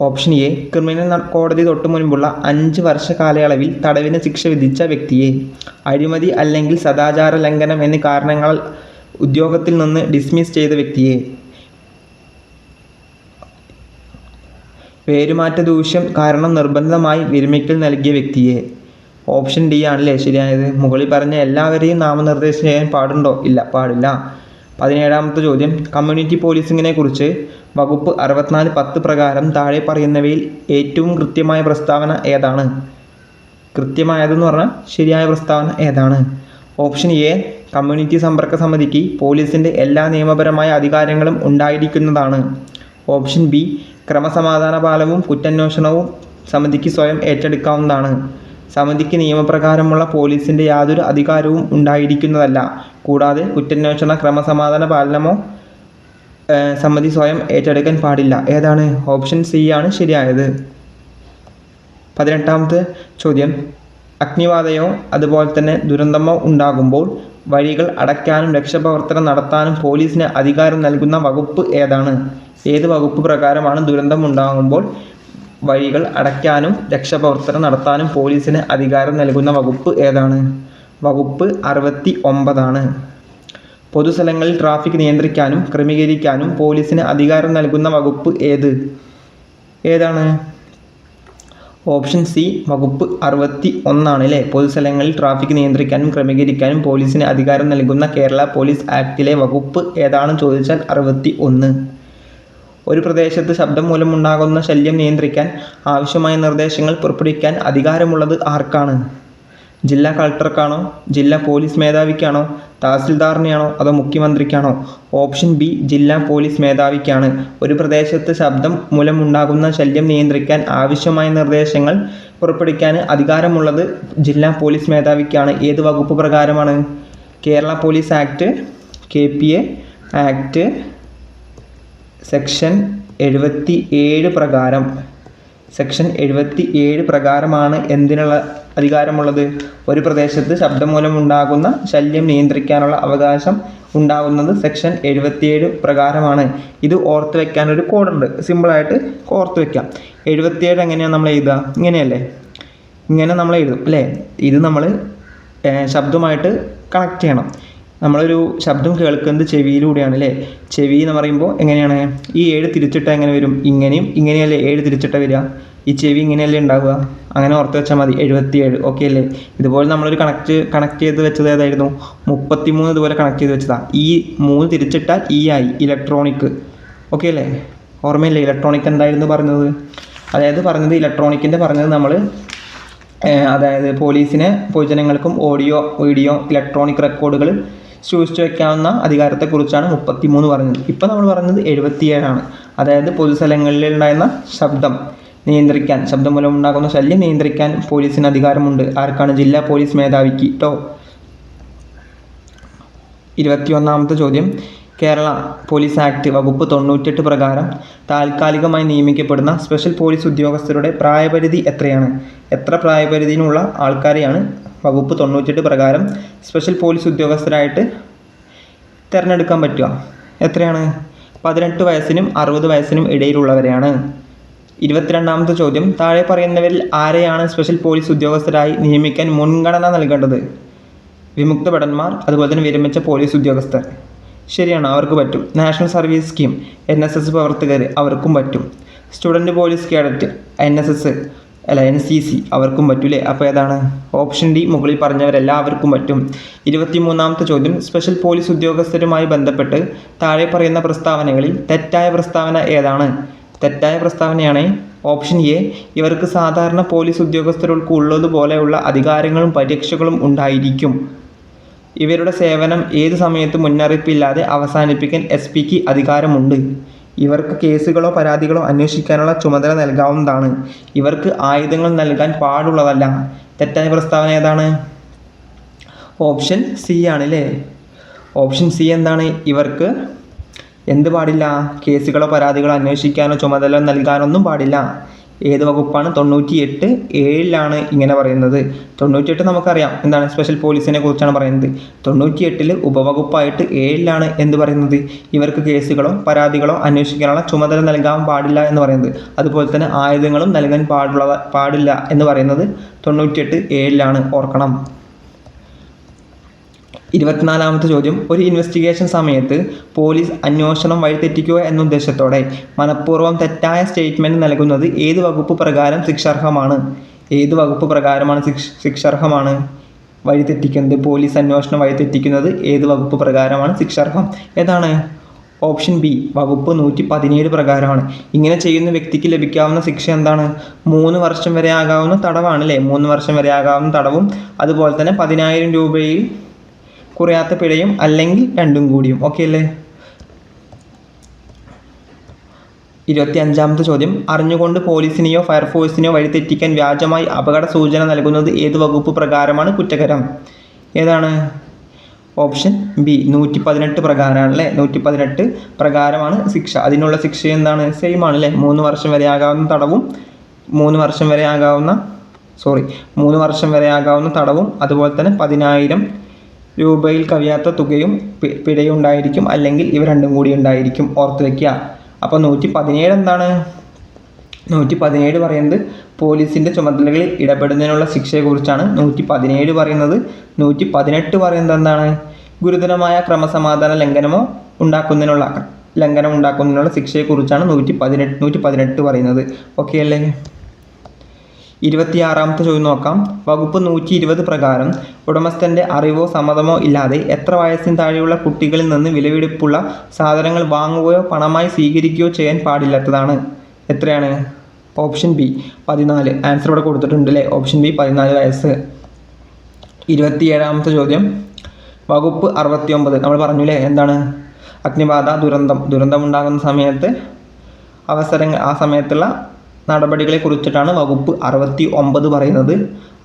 ഓപ്ഷൻ എ, ക്രിമിനൽ കോടതി തൊട്ടു മുൻപുള്ള 5 വർഷ കാലയളവിൽ തടവിന് ശിക്ഷ വിധിച്ച വ്യക്തിയെ, അഴിമതി അല്ലെങ്കിൽ സദാചാര ലംഘനം എന്നീ കാരണങ്ങളാൽ ഉദ്യോഗത്തിൽ നിന്ന് ഡിസ്മിസ് ചെയ്ത വ്യക്തിയെ, പേരുമാറ്റ ദൂഷ്യം കാരണം നിർബന്ധമായി വിരമിക്കൽ നൽകിയ വ്യക്തിയെ. ഓപ്ഷൻ ഡി ആണല്ലേ ശരിയായത്. മുകളിൽ പറഞ്ഞ എല്ലാവരെയും നാമനിർദ്ദേശം ചെയ്യാൻ പാടുണ്ടോ? ഇല്ല, പാടില്ല. 17ാമത്തെ ചോദ്യം, കമ്മ്യൂണിറ്റി പോലീസിങ്ങിനെ കുറിച്ച് വകുപ്പ് 64(10) പ്രകാരം താഴെ പറയുന്നവയിൽ ഏറ്റവും കൃത്യമായ പ്രസ്താവന ഏതാണ്? കൃത്യമായതെന്ന് പറഞ്ഞാൽ ശരിയായ പ്രസ്താവന ഏതാണ്? ഓപ്ഷൻ എ, കമ്മ്യൂണിറ്റി സമ്പർക്ക സമിതിക്ക് പോലീസിൻ്റെ എല്ലാ നിയമപരമായ അധികാരങ്ങളും ഉണ്ടായിരിക്കുന്നതാണ്. ഓപ്ഷൻ ബി, ക്രമസമാധാന പാലനവും കുറ്റാന്വേഷണവും സമിതിക്ക് സ്വയം ഏറ്റെടുക്കാവുന്നതാണ്. സമിതിക്ക് നിയമപ്രകാരമുള്ള പോലീസിൻ്റെ യാതൊരു അധികാരവും ഉണ്ടായിരിക്കുന്നതല്ല. കൂടാതെ കുറ്റാന്വേഷണ ക്രമസമാധാന പാലനമോ സമിതി സ്വയം ഏറ്റെടുക്കാൻ പാടില്ല. ഏതാണ്? ഓപ്ഷൻ സി ആണ് ശരിയായത്. 18ാമത്തെ ചോദ്യം, അഗ്നിബാധയോ അതുപോലെ തന്നെ ദുരന്തമോ ഉണ്ടാകുമ്പോൾ വഴികൾ അടയ്ക്കാനും രക്ഷാപ്രവർത്തനം നടത്താനും പോലീസിന് അധികാരം നൽകുന്ന വകുപ്പ് ഏതാണ്? ഏത് വകുപ്പ് പ്രകാരമാണ് ദുരന്തം ഉണ്ടാകുമ്പോൾ വഴികൾ അടയ്ക്കാനും രക്ഷാപ്രവർത്തനം നടത്താനും പോലീസിന് അധികാരം നൽകുന്ന വകുപ്പ് ഏതാണ്? വകുപ്പ് 69. പൊതുസ്ഥലങ്ങളിൽ ട്രാഫിക് നിയന്ത്രിക്കാനും ക്രമീകരിക്കാനും പോലീസിന് അധികാരം നൽകുന്ന വകുപ്പ് ഏതാണ്? ഓപ്ഷൻ സി, വകുപ്പ് 61 അല്ലേ. പൊതുസ്ഥലങ്ങളിൽ ട്രാഫിക് നിയന്ത്രിക്കാനും ക്രമീകരിക്കാനും പോലീസിന് അധികാരം നൽകുന്ന കേരള പോലീസ് ആക്ടിലെ വകുപ്പ് ഏതാണെന്ന് ചോദിച്ചാൽ 61. ഒരു പ്രദേശത്ത് ശബ്ദം മൂലമുണ്ടാകുന്ന ശല്യം നിയന്ത്രിക്കാൻ ആവശ്യമായ നിർദ്ദേശങ്ങൾ പുറപ്പെടുവിക്കാൻ അധികാരമുള്ളത് ആർക്കാണ്? ജില്ലാ കളക്ടർക്കാണോ, ജില്ലാ പോലീസ് മേധാവിക്കാണോ, തഹസിൽദാറിനെയാണോ, അതോ മുഖ്യമന്ത്രിക്കാണോ? ഓപ്ഷൻ ബി, ജില്ലാ പോലീസ് മേധാവിക്കാണ്. ഒരു പ്രദേശത്ത് ശബ്ദം മൂലമുണ്ടാകുന്ന ശല്യം നിയന്ത്രിക്കാൻ ആവശ്യമായ നിർദ്ദേശങ്ങൾ പുറപ്പെടുവിക്കാൻ അധികാരമുള്ളത് ജില്ലാ പോലീസ് മേധാവിക്കാണ്. ഏത് വകുപ്പ് പ്രകാരമാണ്? Kerala police act, KPA act section 77 പ്രകാരം. സെക്ഷൻ 77 പ്രകാരമാണ് എന്തിനുള്ള അധികാരമുള്ളത്? ഒരു പ്രദേശത്ത് ശബ്ദം മൂലമുണ്ടാകുന്ന ശല്യം നിയന്ത്രിക്കാനുള്ള അവകാശം ഉണ്ടാകുന്നത് സെക്ഷൻ 77 പ്രകാരമാണ്. ഇത് ഓർത്ത് വെക്കാനൊരു കോഡുണ്ട്, സിമ്പിളായിട്ട് ഓർത്ത് വെക്കാം. 77 എങ്ങനെയാണ് നമ്മൾ എഴുതുക? ഇങ്ങനെയല്ലേ, ഇങ്ങനെ നമ്മൾ എഴുതും അല്ലേ? ഇത് നമ്മൾ ശബ്ദമായിട്ട് കണക്ട് ചെയ്യണം. നമ്മളൊരു ശബ്ദം കേൾക്കുന്നത് ചെവിയിലൂടെയാണ് അല്ലേ? ചെവി എന്ന് പറയുമ്പോൾ എങ്ങനെയാണ്? ഈ 7 തിരിച്ചിട്ട എങ്ങനെ വരും? ഇങ്ങനെയും ഇങ്ങനെയല്ലേ 7 തിരിച്ചിട്ട വരിക? ഈ ചെവി ഇങ്ങനെയല്ലേ ഉണ്ടാവുക? അങ്ങനെ ഓർത്ത് വെച്ചാൽ മതി. 77 ഓക്കെ അല്ലേ? ഇതുപോലെ നമ്മളൊരു കണക്ട് ചെയ്ത് വെച്ചത് ഏതായിരുന്നു? 33 ഇതുപോലെ കണക്ട് ചെയ്ത് വെച്ചതാണ്. ഈ 3 തിരിച്ചിട്ടാൽ ഈ ആയി ഇലക്ട്രോണിക്. ഓക്കെ അല്ലേ? ഓർമ്മയില്ലേ ഇലക്ട്രോണിക് എന്തായിരുന്നു പറഞ്ഞത്? അതായത് പറഞ്ഞത് ഇലക്ട്രോണിക്കിൻ്റെ പറഞ്ഞത് നമ്മൾ അതായത് പോലീസിനെ പൊതുജനങ്ങൾക്കും ഓഡിയോ വീഡിയോ ഇലക്ട്രോണിക് റെക്കോർഡുകൾ സൂക്ഷിച്ചു വയ്ക്കാവുന്ന അധികാരത്തെക്കുറിച്ചാണ് 33 പറഞ്ഞത്. ഇപ്പോൾ നമ്മൾ പറഞ്ഞത് 77 അതായത് പൊതുസ്ഥലങ്ങളിൽ ഉണ്ടായിരുന്ന ശബ്ദം നിയന്ത്രിക്കാൻ, ശബ്ദം മൂലം ഉണ്ടാകുന്ന ശല്യം നിയന്ത്രിക്കാൻ പോലീസിന് അധികാരമുണ്ട്. ആർക്കാണ്? ജില്ലാ പോലീസ് മേധാവിക്ക് കേട്ടോ. 21ാമത്തെ ചോദ്യം, കേരള പോലീസ് ആക്ട് വകുപ്പ് 98 പ്രകാരം താൽക്കാലികമായി നിയമിക്കപ്പെടുന്ന സ്പെഷ്യൽ പോലീസ് ഉദ്യോഗസ്ഥരുടെ പ്രായപരിധി എത്രയാണ്? എത്ര പ്രായപരിധിയിലുള്ള ആൾക്കാരെയാണ് വകുപ്പ് 98 പ്രകാരം സ്പെഷ്യൽ പോലീസ് ഉദ്യോഗസ്ഥരായിട്ട് തിരഞ്ഞെടുക്കാൻ പറ്റുക? എത്രയാണ്? 18 വയസ്സിനും 60 വയസ്സിനും ഇടയിലുള്ളവരെയാണ്. 22ാമത്തെ ചോദ്യം, താഴെ പറയുന്നവരിൽ ആരെയാണ് സ്പെഷ്യൽ പോലീസ് ഉദ്യോഗസ്ഥരായി നിയമിക്കാൻ മുൻഗണന നൽകേണ്ടത്? വിമുക്ത ഭടന്മാർ, അതുപോലെ തന്നെ വിരമിച്ച പോലീസ് ഉദ്യോഗസ്ഥർ. ശരിയാണ്, അവർക്ക് പറ്റും. നാഷണൽ സർവീസ് സ്കീം NSS പ്രവർത്തകർ, അവർക്കും പറ്റും. സ്റ്റുഡൻറ്റ് പോലീസ് കേഡറ്റ് NCC അവർക്കും പറ്റൂലേ? അപ്പോൾ ഏതാണ്? ഓപ്ഷൻ ഡി, മുകളിൽ പറഞ്ഞവരെല്ലാവർക്കും പറ്റും. 23ാമത്തെ ചോദ്യം, സ്പെഷ്യൽ പോലീസ് ഉദ്യോഗസ്ഥരുമായി ബന്ധപ്പെട്ട് താഴെ പറയുന്ന പ്രസ്താവനകളിൽ തെറ്റായ പ്രസ്താവന ഏതാണ്? തെറ്റായ പ്രസ്താവനയാണ് ഓപ്ഷൻ എ, ഇവർക്ക് സാധാരണ പോലീസ് ഉദ്യോഗസ്ഥർക്ക് ഉള്ളതുപോലെയുള്ള അധികാരങ്ങളും പരീക്ഷകളും ഉണ്ടായിരിക്കും. ഇവരുടെ സേവനം ഏത് സമയത്തും മുന്നറിയിപ്പില്ലാതെ അവസാനിപ്പിക്കാൻ SP-ക്ക് അധികാരമുണ്ട്. ഇവർക്ക് കേസുകളോ പരാതികളോ അന്വേഷിക്കാനുള്ള ചുമതല നൽകാവുന്നതാണ്. ഇവർക്ക് ആയുധങ്ങൾ നൽകാൻ പാടുള്ളതല്ല. തെറ്റായ പ്രസ്താവന ഏതാണ്? ഓപ്ഷൻ സി ആണല്ലേ. ഓപ്ഷൻ സി എന്താണ്? ഇവർക്ക് എന്ത് പാടില്ല? കേസുകളോ പരാതികളോ അന്വേഷിക്കാനോ ചുമതല നൽകാനൊന്നും പാടില്ല. ഏത് വകുപ്പാണ്? 98(7) ഇങ്ങനെ പറയുന്നത്. 98 നമുക്കറിയാം എന്താണ്, സ്പെഷ്യൽ പോലീസിനെ കുറിച്ചാണ് പറയുന്നത്. 98 ഉപവകുപ്പായിട്ട് 7 എന്ത് പറയുന്നത്? ഇവർക്ക് കേസുകളോ പരാതികളോ അന്വേഷിക്കാനുള്ള ചുമതല നൽകാൻ പാടില്ല എന്ന് പറയുന്നത്. അതുപോലെ തന്നെ ആയുധങ്ങളും നൽകാൻ പാടില്ല എന്ന് പറയുന്നത് 98(7) ഓർക്കണം. 24ാമത്തെ ചോദ്യം, ഒരു ഇൻവെസ്റ്റിഗേഷൻ സമയത്ത് പോലീസ് അന്വേഷണം വഴിതെറ്റിക്കുക എന്ന ഉദ്ദേശത്തോടെ മനഃപൂർവ്വം തെറ്റായ സ്റ്റേറ്റ്മെൻറ്റ് നൽകുന്നത് ഏത് വകുപ്പ് പ്രകാരം ശിക്ഷാർഹമാണ്? ഏത് വകുപ്പ് പ്രകാരമാണ് ശിക്ഷാർഹമാണ്? വഴിതെറ്റിക്കുന്നത്, പോലീസ് അന്വേഷണം വഴിതെറ്റിക്കുന്നത് ഏത് വകുപ്പ് പ്രകാരമാണ് ശിക്ഷാർഹം? ഏതാണ്? ഓപ്ഷൻ ബി, വകുപ്പ് 117 പ്രകാരമാണ്. ഇങ്ങനെ ചെയ്യുന്ന വ്യക്തിക്ക് ലഭിക്കാവുന്ന ശിക്ഷ എന്താണ്? 3 വർഷം വരെ ആകാവുന്ന തടവാണ് അല്ലേ? 3 വർഷം വരെ ആകാവുന്ന തടവും അതുപോലെ തന്നെ 10,000 രൂപയിൽ കുറയാത്ത പിഴയും, അല്ലെങ്കിൽ രണ്ടും കൂടിയും. ഓക്കെ അല്ലേ? 25ാമത്തെ ചോദ്യം, അറിഞ്ഞുകൊണ്ട് പോലീസിനെയോ ഫയർഫോഴ്സിനെയോ വഴിതെറ്റിക്കാൻ വ്യാജമായി അപകട സൂചന നൽകുന്നത് ഏത് വകുപ്പ് പ്രകാരമാണ് കുറ്റകരം? ഏതാണ്? Option B, 118 പ്രകാരമാണല്ലേ. 118 പ്രകാരമാണ് ശിക്ഷ. അതിനുള്ള ശിക്ഷ എന്താണ്? സെയിം ആണല്ലേ. 3 വർഷം വരെ ആകാവുന്ന തടവും 3 വർഷം വരെ ആകാവുന്ന തടവും അതുപോലെ തന്നെ 10,000 രൂപയിൽ കവിയാത്ത തുകയും പിഴയുണ്ടായിരിക്കും, അല്ലെങ്കിൽ ഇവ രണ്ടും കൂടി ഉണ്ടായിരിക്കും. ഓർത്ത് വയ്ക്കുക. അപ്പോൾ 117 എന്താണ്? 117 പറയുന്നത് പോലീസിൻ്റെ ചുമതലകളിൽ ഇടപെടുന്നതിനുള്ള ശിക്ഷയെക്കുറിച്ചാണ് 117 പറയുന്നത്. 118 പറയുന്നത് എന്താണ്? ഗുരുതരമായ ക്രമസമാധാന ലംഘനം ഉണ്ടാക്കുന്നതിനുള്ള ശിക്ഷയെക്കുറിച്ചാണ് 118 പറയുന്നത്. ഓക്കെ അല്ലേ? 26ാമത്തെ ചോദ്യം നോക്കാം. വകുപ്പ് 120 പ്രകാരം ഉടമസ്ഥൻ്റെ അറിവോ സമ്മതമോ ഇല്ലാതെ എത്ര വയസ്സിന് താഴെയുള്ള കുട്ടികളിൽ നിന്ന് വിലപിടിപ്പുള്ള സാധനങ്ങൾ വാങ്ങുകയോ പണമായി സ്വീകരിക്കുകയോ ചെയ്യാൻ പാടില്ലാത്തതാണ്? എത്രയാണ്? Option B, 14. ആൻസർ ഇവിടെ കൊടുത്തിട്ടുണ്ട് അല്ലേ. ഓപ്ഷൻ ബി, 14 വയസ്സ്. 27ാമത്തെ ചോദ്യം, വകുപ്പ് 69 നമ്മൾ പറഞ്ഞു അല്ലേ. എന്താണ്? അഗ്നിബാധ, ദുരന്തം ഉണ്ടാകുന്ന സമയത്ത് ആ സമയത്തുള്ള നടപടികളെ കുറിച്ചിട്ടാണ് വകുപ്പ് 69 പറയുന്നത്.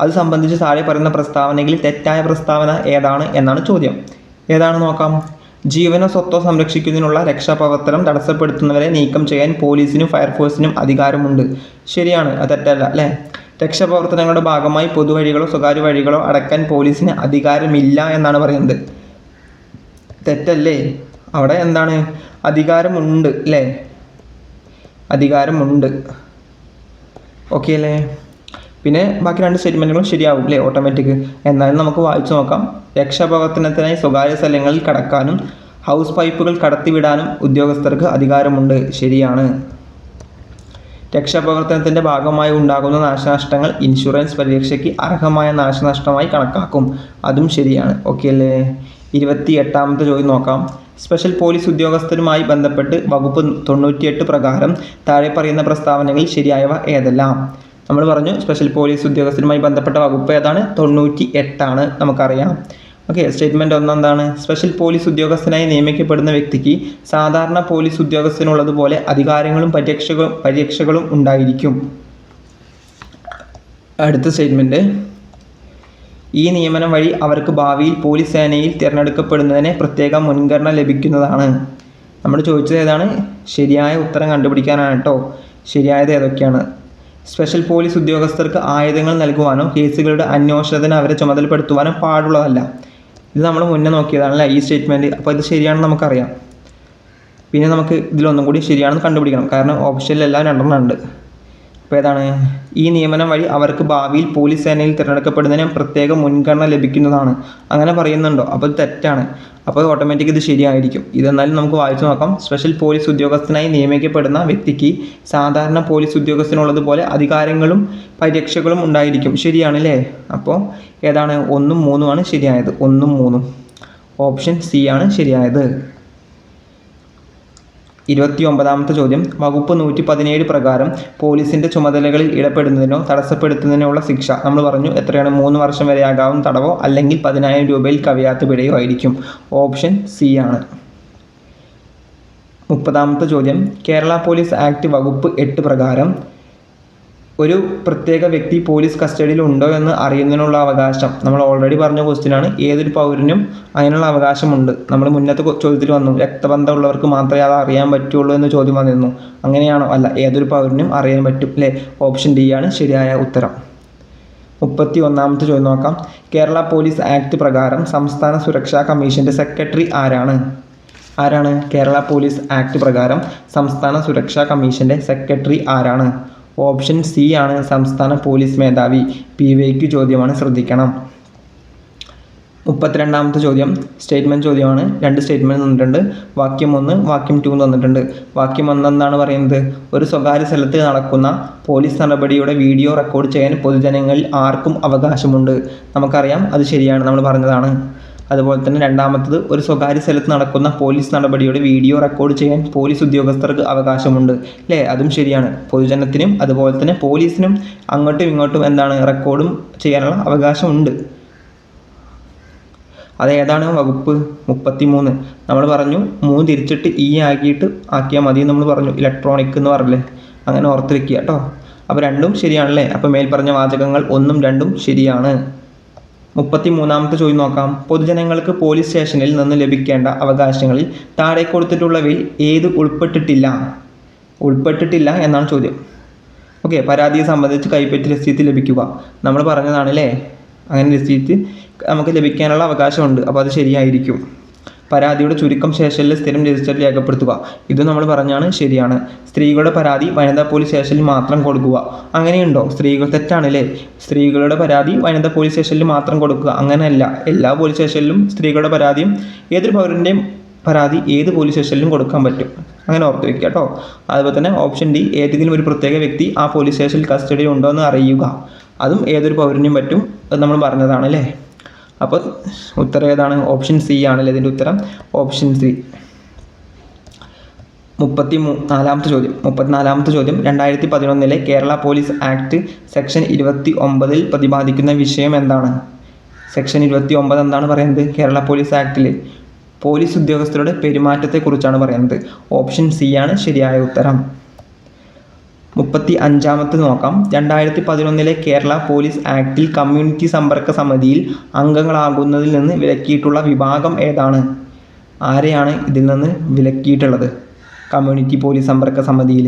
അത് സംബന്ധിച്ച് താഴെ പറയുന്ന പ്രസ്താവനകളിൽ തെറ്റായ പ്രസ്താവന ഏതാണ് എന്നാണ് ചോദ്യം. ഏതാണ് നോക്കാം. ജീവനോ സ്വത്തോ സംരക്ഷിക്കുന്നതിനുള്ള രക്ഷാപ്രവർത്തനം തടസ്സപ്പെടുത്തുന്നവരെ നീക്കം ചെയ്യാൻ പോലീസിനും ഫയർഫോഴ്സിനും അധികാരമുണ്ട്. ശരിയാണ്, അത് തെറ്റല്ല അല്ലേ? രക്ഷാപ്രവർത്തനങ്ങളുടെ ഭാഗമായി പൊതുവഴികളോ സ്വകാര്യ വഴികളോ അടയ്ക്കാൻ പോലീസിന് അധികാരമില്ല എന്നാണ് പറയുന്നത്. തെറ്റല്ലേ? അവിടെ എന്താണ്? അധികാരമുണ്ട് അല്ലേ? അധികാരമുണ്ട്. ഓക്കെ അല്ലേ? പിന്നെ ബാക്കി 2 സ്റ്റേറ്റ്മെൻറ്റുകളും ശരിയാവും അല്ലേ? ഓട്ടോമാറ്റിക്. എന്നാലും നമുക്ക് വായിച്ചു നോക്കാം. രക്ഷാപ്രവർത്തനത്തിനായി സ്വകാര്യ സ്ഥലങ്ങളിൽ കടക്കാനും ഹൗസ് പൈപ്പുകൾ കടത്തിവിടാനും ഉദ്യോഗസ്ഥർക്ക് അധികാരമുണ്ട്. ശരിയാണ്. രക്ഷാപ്രവർത്തനത്തിൻ്റെ ഭാഗമായി ഉണ്ടാകുന്ന നാശനഷ്ടങ്ങൾ ഇൻഷുറൻസ് പരിരക്ഷയ്ക്ക് അർഹമായ നാശനഷ്ടമായി കണക്കാക്കും. അതും ശരിയാണ്. ഓക്കെ അല്ലേ? 28ാമത്തെ ചോദ്യം നോക്കാം. സ്പെഷ്യൽ പോലീസ് ഉദ്യോഗസ്ഥരുമായി ബന്ധപ്പെട്ട് വകുപ്പ് 98 പ്രകാരം താഴെ പറയുന്ന പ്രസ്താവനകളിൽ ശരിയായവ ഏതെല്ലാം? നമ്മൾ പറഞ്ഞു സ്പെഷ്യൽ പോലീസ് ഉദ്യോഗസ്ഥരുമായി ബന്ധപ്പെട്ട വകുപ്പ് ഏതാണ്? 98 നമുക്കറിയാം. ഓക്കെ, സ്റ്റേറ്റ്മെൻറ്റ് 1 എന്താണ്? സ്പെഷ്യൽ പോലീസ് ഉദ്യോഗസ്ഥനായി നിയമിക്കപ്പെടുന്ന വ്യക്തിക്ക് സാധാരണ പോലീസ് ഉദ്യോഗസ്ഥനുള്ളതുപോലെ അധികാരങ്ങളും പരിരക്ഷകളും ഉണ്ടായിരിക്കും. അടുത്ത സ്റ്റേറ്റ്മെൻറ്റ്, ഈ നിയമനം വഴി അവർക്ക് ഭാവിയിൽ പോലീസ് സേനയിൽ തിരഞ്ഞെടുക്കപ്പെടുന്നതിന് പ്രത്യേക മുൻഗണന ലഭിക്കുന്നതാണ്. നമ്മൾ ചോദിച്ചത് ഏതാണ്? ശരിയായ ഉത്തരം കണ്ടുപിടിക്കാനാണ് കേട്ടോ. ശരിയായത് ഏതൊക്കെയാണ്? സ്പെഷ്യൽ പോലീസ് ഉദ്യോഗസ്ഥർക്ക് ആയുധങ്ങൾ നൽകുവാനോ കേസുകളുടെ അന്വേഷണത്തിന് അവരെ ചുമതലപ്പെടുത്തുവാനോ പാടുള്ളതല്ല. ഇത് നമ്മൾ മുന്നേ നോക്കിയതാണല്ലേ ഈ സ്റ്റേറ്റ്മെൻറ്റ്. അപ്പോൾ ഇത് ശരിയാണെന്ന് നമുക്കറിയാം. പിന്നെ നമുക്ക് ഇതിലൊന്നും കൂടി ശരിയാണെന്ന് കണ്ടുപിടിക്കണം. കാരണം ഓപ്ഷനിലെല്ലാം 2 ഉണ്ട്. അപ്പോൾ ഏതാണ്? ഈ നിയമനം വഴി അവർക്ക് ഭാവിയിൽ പോലീസ് സേനയിൽ തിരഞ്ഞെടുക്കപ്പെടുന്നതിന് പ്രത്യേക മുൻഗണന ലഭിക്കുന്നതാണ്. അങ്ങനെ പറയുന്നുണ്ടോ? അപ്പോൾ ഇത് തെറ്റാണ്. അപ്പോൾ ഓട്ടോമാറ്റിക് ഇത് ശരിയായിരിക്കും. ഇതെന്നാലും നമുക്ക് വായിച്ചു നോക്കാം. സ്പെഷ്യൽ പോലീസ് ഉദ്യോഗസ്ഥനായി നിയമിക്കപ്പെടുന്ന വ്യക്തിക്ക് സാധാരണ പോലീസ് ഉദ്യോഗസ്ഥനുള്ളതുപോലെ അധികാരങ്ങളും പരിരക്ഷകളും ഉണ്ടായിരിക്കും. ശരിയാണല്ലേ? അപ്പോൾ ഏതാണ്? 1ഉം 3ഉമാണ് ശരിയായത്. 1ഉം 3ഉം. ഓപ്ഷൻ സി ആണ് ശരിയായത്. 29ാമത്തെ ചോദ്യം. വകുപ്പ് 117 പ്രകാരം പോലീസിൻ്റെ ചുമതലകളിൽ ഇടപെടുന്നതിനോ തടസ്സപ്പെടുത്തുന്നതിനോ ഉള്ള ശിക്ഷ നമ്മൾ പറഞ്ഞു എത്രയാണ്? 3 വർഷം വരെ ആകാവുന്ന തടവോ അല്ലെങ്കിൽ 10,000 രൂപയിൽ കവിയാത്ത പിഴയോ ആയിരിക്കും. ഓപ്ഷൻ സി ആണ്. 30ാമത്തെ ചോദ്യം. കേരള പോലീസ് ആക്ട് വകുപ്പ് 8 പ്രകാരം ഒരു പ്രത്യേക വ്യക്തി പോലീസ് കസ്റ്റഡിയിൽ ഉണ്ടോ എന്ന് അറിയുന്നതിനുള്ള അവകാശം നമ്മൾ ഓൾറെഡി പറഞ്ഞ ക്വസ്റ്റ്യനാണ്. ഏതൊരു പൗരനും അതിനുള്ള അവകാശമുണ്ട്. നമ്മൾ മുന്നത്തെ ചോദ്യത്തിൽ വന്നു രക്തബന്ധമുള്ളവർക്ക് മാത്രമേ അത് അറിയാൻ പറ്റുള്ളൂ എന്ന് ചോദ്യം വന്നിരുന്നു. അങ്ങനെയാണോ? അല്ല, ഏതൊരു പൗരനും അറിയാൻ പറ്റും അല്ലേ? ഓപ്ഷൻ ഡി ആണ് ശരിയായ ഉത്തരം. 31ാമത്തെ ചോദ്യം നോക്കാം. കേരള പോലീസ് ആക്ട് പ്രകാരം സംസ്ഥാന സുരക്ഷാ കമ്മീഷൻ്റെ സെക്രട്ടറി ആരാണ്? കേരള പോലീസ് ആക്ട് പ്രകാരം സംസ്ഥാന സുരക്ഷാ കമ്മീഷൻ്റെ സെക്രട്ടറി ആരാണ്? ഓപ്ഷൻ സി ആണ് സംസ്ഥാന പോലീസ് മേധാവി. PYQ ചോദ്യമാണ്, ശ്രദ്ധിക്കണം. 32ാമത്തെ ചോദ്യം സ്റ്റേറ്റ്മെൻറ്റ് ചോദ്യമാണ്. 2 സ്റ്റേറ്റ്മെൻറ്റ് തന്നിട്ടുണ്ട്. വാക്യം 1, വാക്യം 2 തന്നിട്ടുണ്ട്. വാക്യം 1 എന്താണ് പറയുന്നത്? ഒരു സ്വകാര്യ സ്ഥലത്ത് നടക്കുന്ന പോലീസ് നടപടിയുടെ വീഡിയോ റെക്കോർഡ് ചെയ്യാൻ പൊതുജനങ്ങളിൽ ആർക്കും അവകാശമുണ്ട്. നമുക്കറിയാം, അത് ശരിയാണ്, നമ്മൾ പറഞ്ഞതാണ്. അതുപോലെ തന്നെ രണ്ടാമത്തത്, ഒരു സ്വകാര്യ സ്ഥലത്ത് നടക്കുന്ന പോലീസ് നടപടിയുടെ വീഡിയോ റെക്കോർഡ് ചെയ്യാൻ പോലീസ് ഉദ്യോഗസ്ഥർക്ക് അവകാശമുണ്ട് അല്ലേ? അതും ശരിയാണ്. പൊതുജനത്തിനും അതുപോലെ തന്നെ പോലീസിനും അങ്ങോട്ടും ഇങ്ങോട്ടും എന്താണ് റെക്കോർഡും ചെയ്യാനുള്ള അവകാശമുണ്ട്. അതേതാണ് വകുപ്പ്? 33. നമ്മൾ പറഞ്ഞു 3 തിരിച്ചിട്ട് ആക്കിയാൽ മതി നമ്മൾ പറഞ്ഞു. ഇലക്ട്രോണിക് എന്ന് പറഞ്ഞില്ലേ? അങ്ങനെ ഓർത്ത് വെക്കുക കേട്ടോ. അപ്പോൾ 2ഉം ശരിയാണല്ലേ? അപ്പോൾ മേൽ പറഞ്ഞ വാചകങ്ങൾ 1ഉം 2ഉം ശരിയാണ്. 33ാമത്തെ ചോദ്യം നോക്കാം. പൊതുജനങ്ങൾക്ക് പോലീസ് സ്റ്റേഷനിൽ നിന്ന് ലഭിക്കേണ്ട അവകാശങ്ങളിൽ താഴെ കൊടുത്തിട്ടുള്ളവയിൽ ഏത് ഉൾപ്പെട്ടിട്ടില്ല എന്നാണ് ചോദ്യം. ഓക്കെ, പരാതിയെ സംബന്ധിച്ച് കൈപ്പറ്റി രസീത് ലഭിക്കുക. നമ്മൾ പറഞ്ഞതാണല്ലേ, അങ്ങനെ രസീത് നമുക്ക് ലഭിക്കാനുള്ള അവകാശമുണ്ട്. അപ്പോൾ അത് ശരിയായിരിക്കും. പരാതിയുടെ ചുരുക്കം സ്റ്റേഷനിൽ സ്ഥിരം രജിസ്റ്ററിൽ രേഖപ്പെടുത്തുക. ഇത് നമ്മൾ പറഞ്ഞാണ്, ശരിയാണ്. സ്ത്രീകളുടെ പരാതി വനിതാ പോലീസ് സ്റ്റേഷനിൽ മാത്രം കൊടുക്കുക. അങ്ങനെയുണ്ടോ? സ്ത്രീകൾ തെറ്റാണല്ലേ? സ്ത്രീകളുടെ പരാതി വനിതാ പോലീസ് സ്റ്റേഷനിൽ മാത്രം കൊടുക്കുക അങ്ങനെയല്ല. എല്ലാ പോലീസ് സ്റ്റേഷനിലും സ്ത്രീകളുടെ പരാതിയും ഏതൊരു പൗരൻ്റെയും പരാതി ഏത് പോലീസ് സ്റ്റേഷനിലും കൊടുക്കാൻ പറ്റും. അങ്ങനെ ഓർത്ത് വയ്ക്കുക കേട്ടോ. അതുപോലെ തന്നെ ഓപ്ഷൻ ഡി, ഏതെങ്കിലും ഒരു പ്രത്യേക വ്യക്തി ആ പോലീസ് സ്റ്റേഷനിൽ കസ്റ്റഡിയിൽ ഉണ്ടോ എന്ന് അറിയുക. അതും ഏതൊരു പൗരനും പറ്റും. അത് നമ്മൾ പറഞ്ഞതാണല്ലേ. അപ്പോൾ ഉത്തരം ഏതാണ്? ഓപ്ഷൻ സി ആണല്ലേ ഇതിൻ്റെ ഉത്തരം. Option C. 34ാമത്തെ ചോദ്യം 2011 കേരള പോലീസ് ആക്ട് സെക്ഷൻ 29 പ്രതിപാദിക്കുന്ന വിഷയം എന്താണ്? സെക്ഷൻ 29 എന്താണ് പറയുന്നത്? കേരള പോലീസ് ആക്ടിൽ പോലീസ് ഉദ്യോഗസ്ഥരുടെ പെരുമാറ്റത്തെക്കുറിച്ചാണ് പറയുന്നത്. ഓപ്ഷൻ സി ആണ് ശരിയായ ഉത്തരം. 35ാമത്തെ നോക്കാം. 2011 കേരള പോലീസ് ആക്ടിൽ കമ്മ്യൂണിറ്റി സമ്പർക്ക സമിതിയിൽ അംഗങ്ങളാകുന്നതിൽ നിന്ന് വിലക്കിയിട്ടുള്ള വിഭാഗം ഏതാണ്? ആരെയാണ് ഇതിൽ നിന്ന് വിലക്കിയിട്ടുള്ളത്? കമ്മ്യൂണിറ്റി പോലീസ് സമ്പർക്ക സമിതിയിൽ.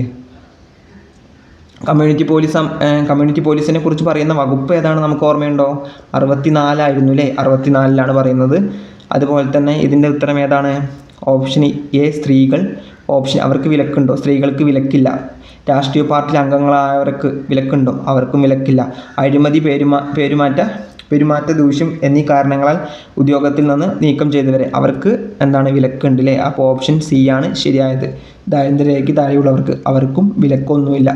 കമ്മ്യൂണിറ്റി പോലീസിനെ കുറിച്ച് പറയുന്ന വകുപ്പ് ഏതാണ് നമുക്ക് ഓർമ്മയുണ്ടോ? 64 അല്ലേ? 64 പറയുന്നത്. അതുപോലെ തന്നെ ഇതിൻ്റെ ഉത്തരം ഏതാണ്? ഓപ്ഷൻ എ സ്ത്രീകൾ. അവർക്ക് വിലക്കുണ്ടോ? സ്ത്രീകൾക്ക് വിലക്കില്ല. രാഷ്ട്രീയ പാർട്ടി അംഗങ്ങളായവർക്ക് വിലക്കുണ്ടോ? അവർക്കും വിലക്കില്ല. അഴിമതി, പെരുമാറ്റ ദൂഷ്യം എന്നീ കാരണങ്ങളാൽ ഉദ്യോഗത്തിൽ നിന്ന് നീക്കം ചെയ്തവരെ അവർക്ക് വിലക്കുണ്ട് അല്ലേ? അപ്പോൾ ഓപ്ഷൻ സി ആണ് ശരിയായത്. ദാരിദ്ര്യരേഖയ്ക്ക് താഴെയുള്ളവർക്ക് അവർക്കും വിലക്കൊന്നുമില്ല.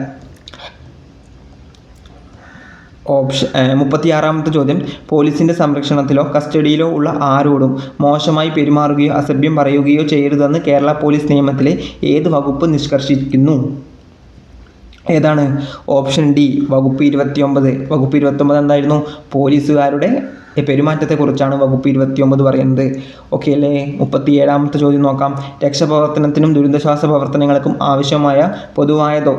36ാമത്തെ ചോദ്യം, പോലീസിൻ്റെ സംരക്ഷണത്തിലോ കസ്റ്റഡിയിലോ ഉള്ള ആരോടും മോശമായി പെരുമാറുകയോ അസഭ്യം പറയുകയോ ചെയ്യരുതെന്ന് കേരള പോലീസ് നിയമത്തിലെ ഏത് വകുപ്പ് നിഷ്കർഷിക്കുന്നു? ഏതാണ്? ഓപ്ഷൻ ഡി വകുപ്പ് 29. വകുപ്പ് 29 എന്തായിരുന്നു? പോലീസുകാരുടെ പെരുമാറ്റത്തെക്കുറിച്ചാണ് വകുപ്പ് 29 പറയുന്നത്. ഓക്കെ അല്ലേ? 37ാമത്തെ ചോദ്യം നോക്കാം. രക്ഷാപ്രവർത്തനത്തിനും ദുരിതാശ്വാസ പ്രവർത്തനങ്ങൾക്കും ആവശ്യമായ പൊതുവായതോ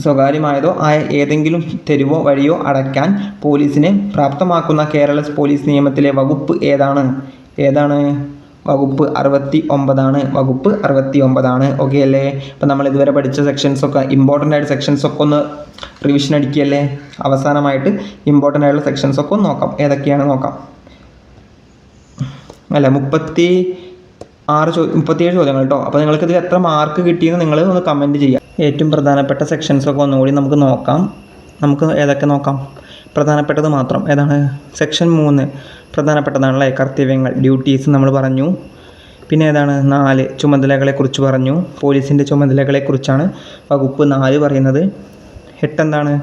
സ്വകാര്യമായതോ ആയ ഏതെങ്കിലും തെരുവോ വഴിയോ അടയ്ക്കാൻ പോലീസിനെ പ്രാപ്തമാക്കുന്ന കേരള പോലീസ് നിയമത്തിലെ വകുപ്പ് ഏതാണ്? വകുപ്പ് 69. വകുപ്പ് 69. ഓക്കെ അല്ലേ? അപ്പം നമ്മൾ ഇതുവരെ പഠിച്ച സെക്ഷൻസൊക്കെ ഇമ്പോർട്ടൻ്റ് ആയിട്ട് സെക്ഷൻസൊക്കെ ഒന്ന് റിവിഷൻ അടിക്കുകയല്ലേ? അവസാനമായിട്ട് ഇമ്പോർട്ടൻ്റ് ആയിട്ടുള്ള സെക്ഷൻസൊക്കെ ഒന്ന് നോക്കാം. ഏതൊക്കെയാണ് നോക്കാം. 37 ചോദ്യങ്ങൾ കേട്ടോ. അപ്പോൾ നിങ്ങൾക്കിത് എത്ര മാർക്ക് കിട്ടിയെന്ന് നിങ്ങൾ ഒന്ന് കമൻറ്റ് ചെയ്യുക. ഏറ്റവും പ്രധാനപ്പെട്ട സെക്ഷൻസൊക്കെ ഒന്നുകൂടി നമുക്ക് നോക്കാം. നമുക്ക് ഏതൊക്കെ നോക്കാം? പ്രധാനപ്പെട്ടത് മാത്രം. ഏതാണ്? സെക്ഷൻ 3 പ്രധാനപ്പെട്ടതാണല്ലേ? കർത്തവ്യങ്ങൾ, ഡ്യൂട്ടീസ് നമ്മൾ പറഞ്ഞു. പിന്നെ ഏതാണ്? 4 ചുമതലകളെക്കുറിച്ച് പറഞ്ഞു. പോലീസിൻ്റെ ചുമതലകളെക്കുറിച്ചാണ് വകുപ്പ് 4 പറയുന്നത്. 8 എന്താണ്?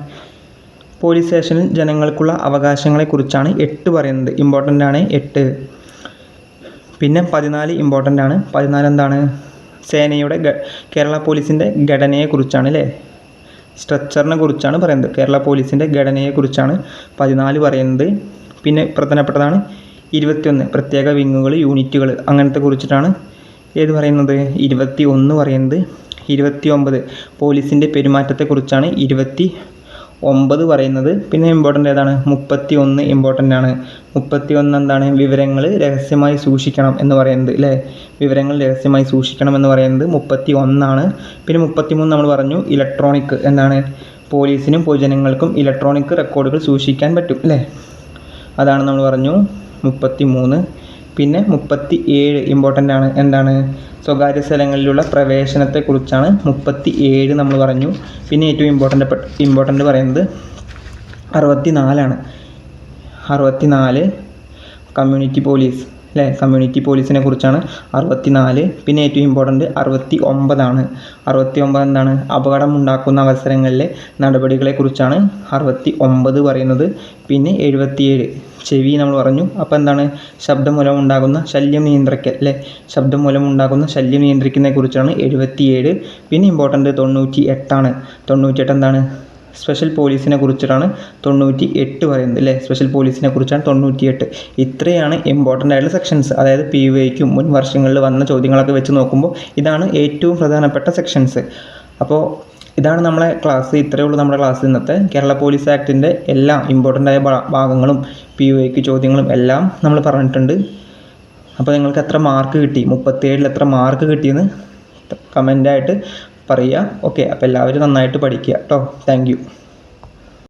പോലീസ് സ്റ്റേഷനിൽ ജനങ്ങൾക്കുള്ള അവകാശങ്ങളെക്കുറിച്ചാണ് 8 പറയുന്നത്. ഇമ്പോർട്ടൻ്റ് ആണ് 8. പിന്നെ 14 ഇമ്പോർട്ടൻ്റ് ആണ്. 14 എന്താണ്? സേനയുടെ കേരള പോലീസിൻ്റെ ഘടനയെക്കുറിച്ചാണ് അല്ലേ? സ്ട്രക്ചറിനെ കുറിച്ചാണ് പറയുന്നത്. കേരള പോലീസിൻ്റെ ഘടനയെക്കുറിച്ചാണ് 14 പറയുന്നത്. പിന്നെ പ്രധാനപ്പെട്ടതാണ് 21 പ്രത്യേക വിങ്ങുകൾ, യൂണിറ്റുകൾ അങ്ങനത്തെ കുറിച്ചിട്ടാണ് പറയുന്നത്. 21 പറയുന്നത്. 29 പോലീസിൻ്റെ പെരുമാറ്റത്തെക്കുറിച്ചാണ് 29 പറയുന്നത്. പിന്നെ ഇമ്പോർട്ടൻ്റ് ഏതാണ്? 31 ഇമ്പോർട്ടൻ്റ് ആണ്. 31 എന്താണ്? വിവരങ്ങൾ രഹസ്യമായി സൂക്ഷിക്കണം എന്ന് പറയുന്നത് അല്ലേ? വിവരങ്ങൾ രഹസ്യമായി സൂക്ഷിക്കണം എന്ന് പറയുന്നത് 31 ആണ്. പിന്നെ 33 നമ്മൾ പറഞ്ഞു ഇലക്ട്രോണിക്. എന്താണ്? പോലീസിനും പൊതുജനങ്ങൾക്കും ഇലക്ട്രോണിക് റെക്കോർഡുകൾ സൂക്ഷിക്കാൻ പറ്റും അല്ലേ? അതാണ് നമ്മൾ പറഞ്ഞു 33. പിന്നെ 37 ഇമ്പോർട്ടൻ്റ് ആണ്. എന്താണ്? സ്വകാര്യ സ്ഥലങ്ങളിലുള്ള പ്രവേശനത്തെക്കുറിച്ചാണ് 37 നമ്മൾ പറഞ്ഞു. പിന്നെ ഏറ്റവും ഇമ്പോർട്ടൻ്റ് പറയുന്നത് 64 ആണ്. 64 കമ്മ്യൂണിറ്റി പോലീസ് അല്ലേ? കമ്മ്യൂണിറ്റി പോലീസിനെ കുറിച്ചാണ് 64. പിന്നെ ഏറ്റവും ഇമ്പോർട്ടൻ്റ് 69 ആണ്. 69 എന്താണ്? അപകടമുണ്ടാക്കുന്ന അവസരങ്ങളിലെ നടപടികളെക്കുറിച്ചാണ് 69 പറയുന്നത്. പിന്നെ 77 ചെവി നമ്മൾ പറഞ്ഞു. അപ്പോൾ എന്താണ്? ശബ്ദം മൂലമുണ്ടാകുന്ന ശല്യം നിയന്ത്രിക്കൽ അല്ലേ? ശബ്ദം മൂലമുണ്ടാകുന്ന ശല്യം നിയന്ത്രിക്കുന്നതിനെക്കുറിച്ചാണ് 77. പിന്നെ ഇമ്പോർട്ടൻ്റ് 98 ആണ്. 98 എന്താണ്? സ്പെഷ്യൽ പോലീസിനെ കുറിച്ചിട്ടാണ് 98 പറയുന്നത് അല്ലേ? സ്പെഷ്യൽ പോലീസിനെ കുറിച്ചാണ് 98. ഇത്രയാണ് ഇമ്പോർട്ടൻ്റ് ആയിട്ടുള്ള സെക്ഷൻസ്. അതായത് PYക്കും മുൻ വർഷങ്ങളിൽ വന്ന ചോദ്യങ്ങളൊക്കെ വെച്ച് നോക്കുമ്പോൾ ഇതാണ് ഏറ്റവും പ്രധാനപ്പെട്ട സെക്ഷൻസ്. അപ്പോൾ ഇതാണ് നമ്മളെ ക്ലാസ്. ഇത്രയേ ഉള്ളൂ നമ്മുടെ ക്ലാസ് ഇന്നത്തെ. കേരള പോലീസ് ആക്ടിൻ്റെ എല്ലാ ഇമ്പോർട്ടൻ്റ് ആയ ഭാഗങ്ങളും PYക്ക് ചോദ്യങ്ങളും എല്ലാം നമ്മൾ പറഞ്ഞിട്ടുണ്ട്. അപ്പോൾ നിങ്ങൾക്ക് എത്ര മാർക്ക് കിട്ടി, 37 എത്ര മാർക്ക് കിട്ടിയെന്ന് കമൻ്റായിട്ട് പറയുക. ഓക്കെ, അപ്പോൾ എല്ലാവരും നന്നായിട്ട് പഠിക്കുക കേട്ടോ. Thank you.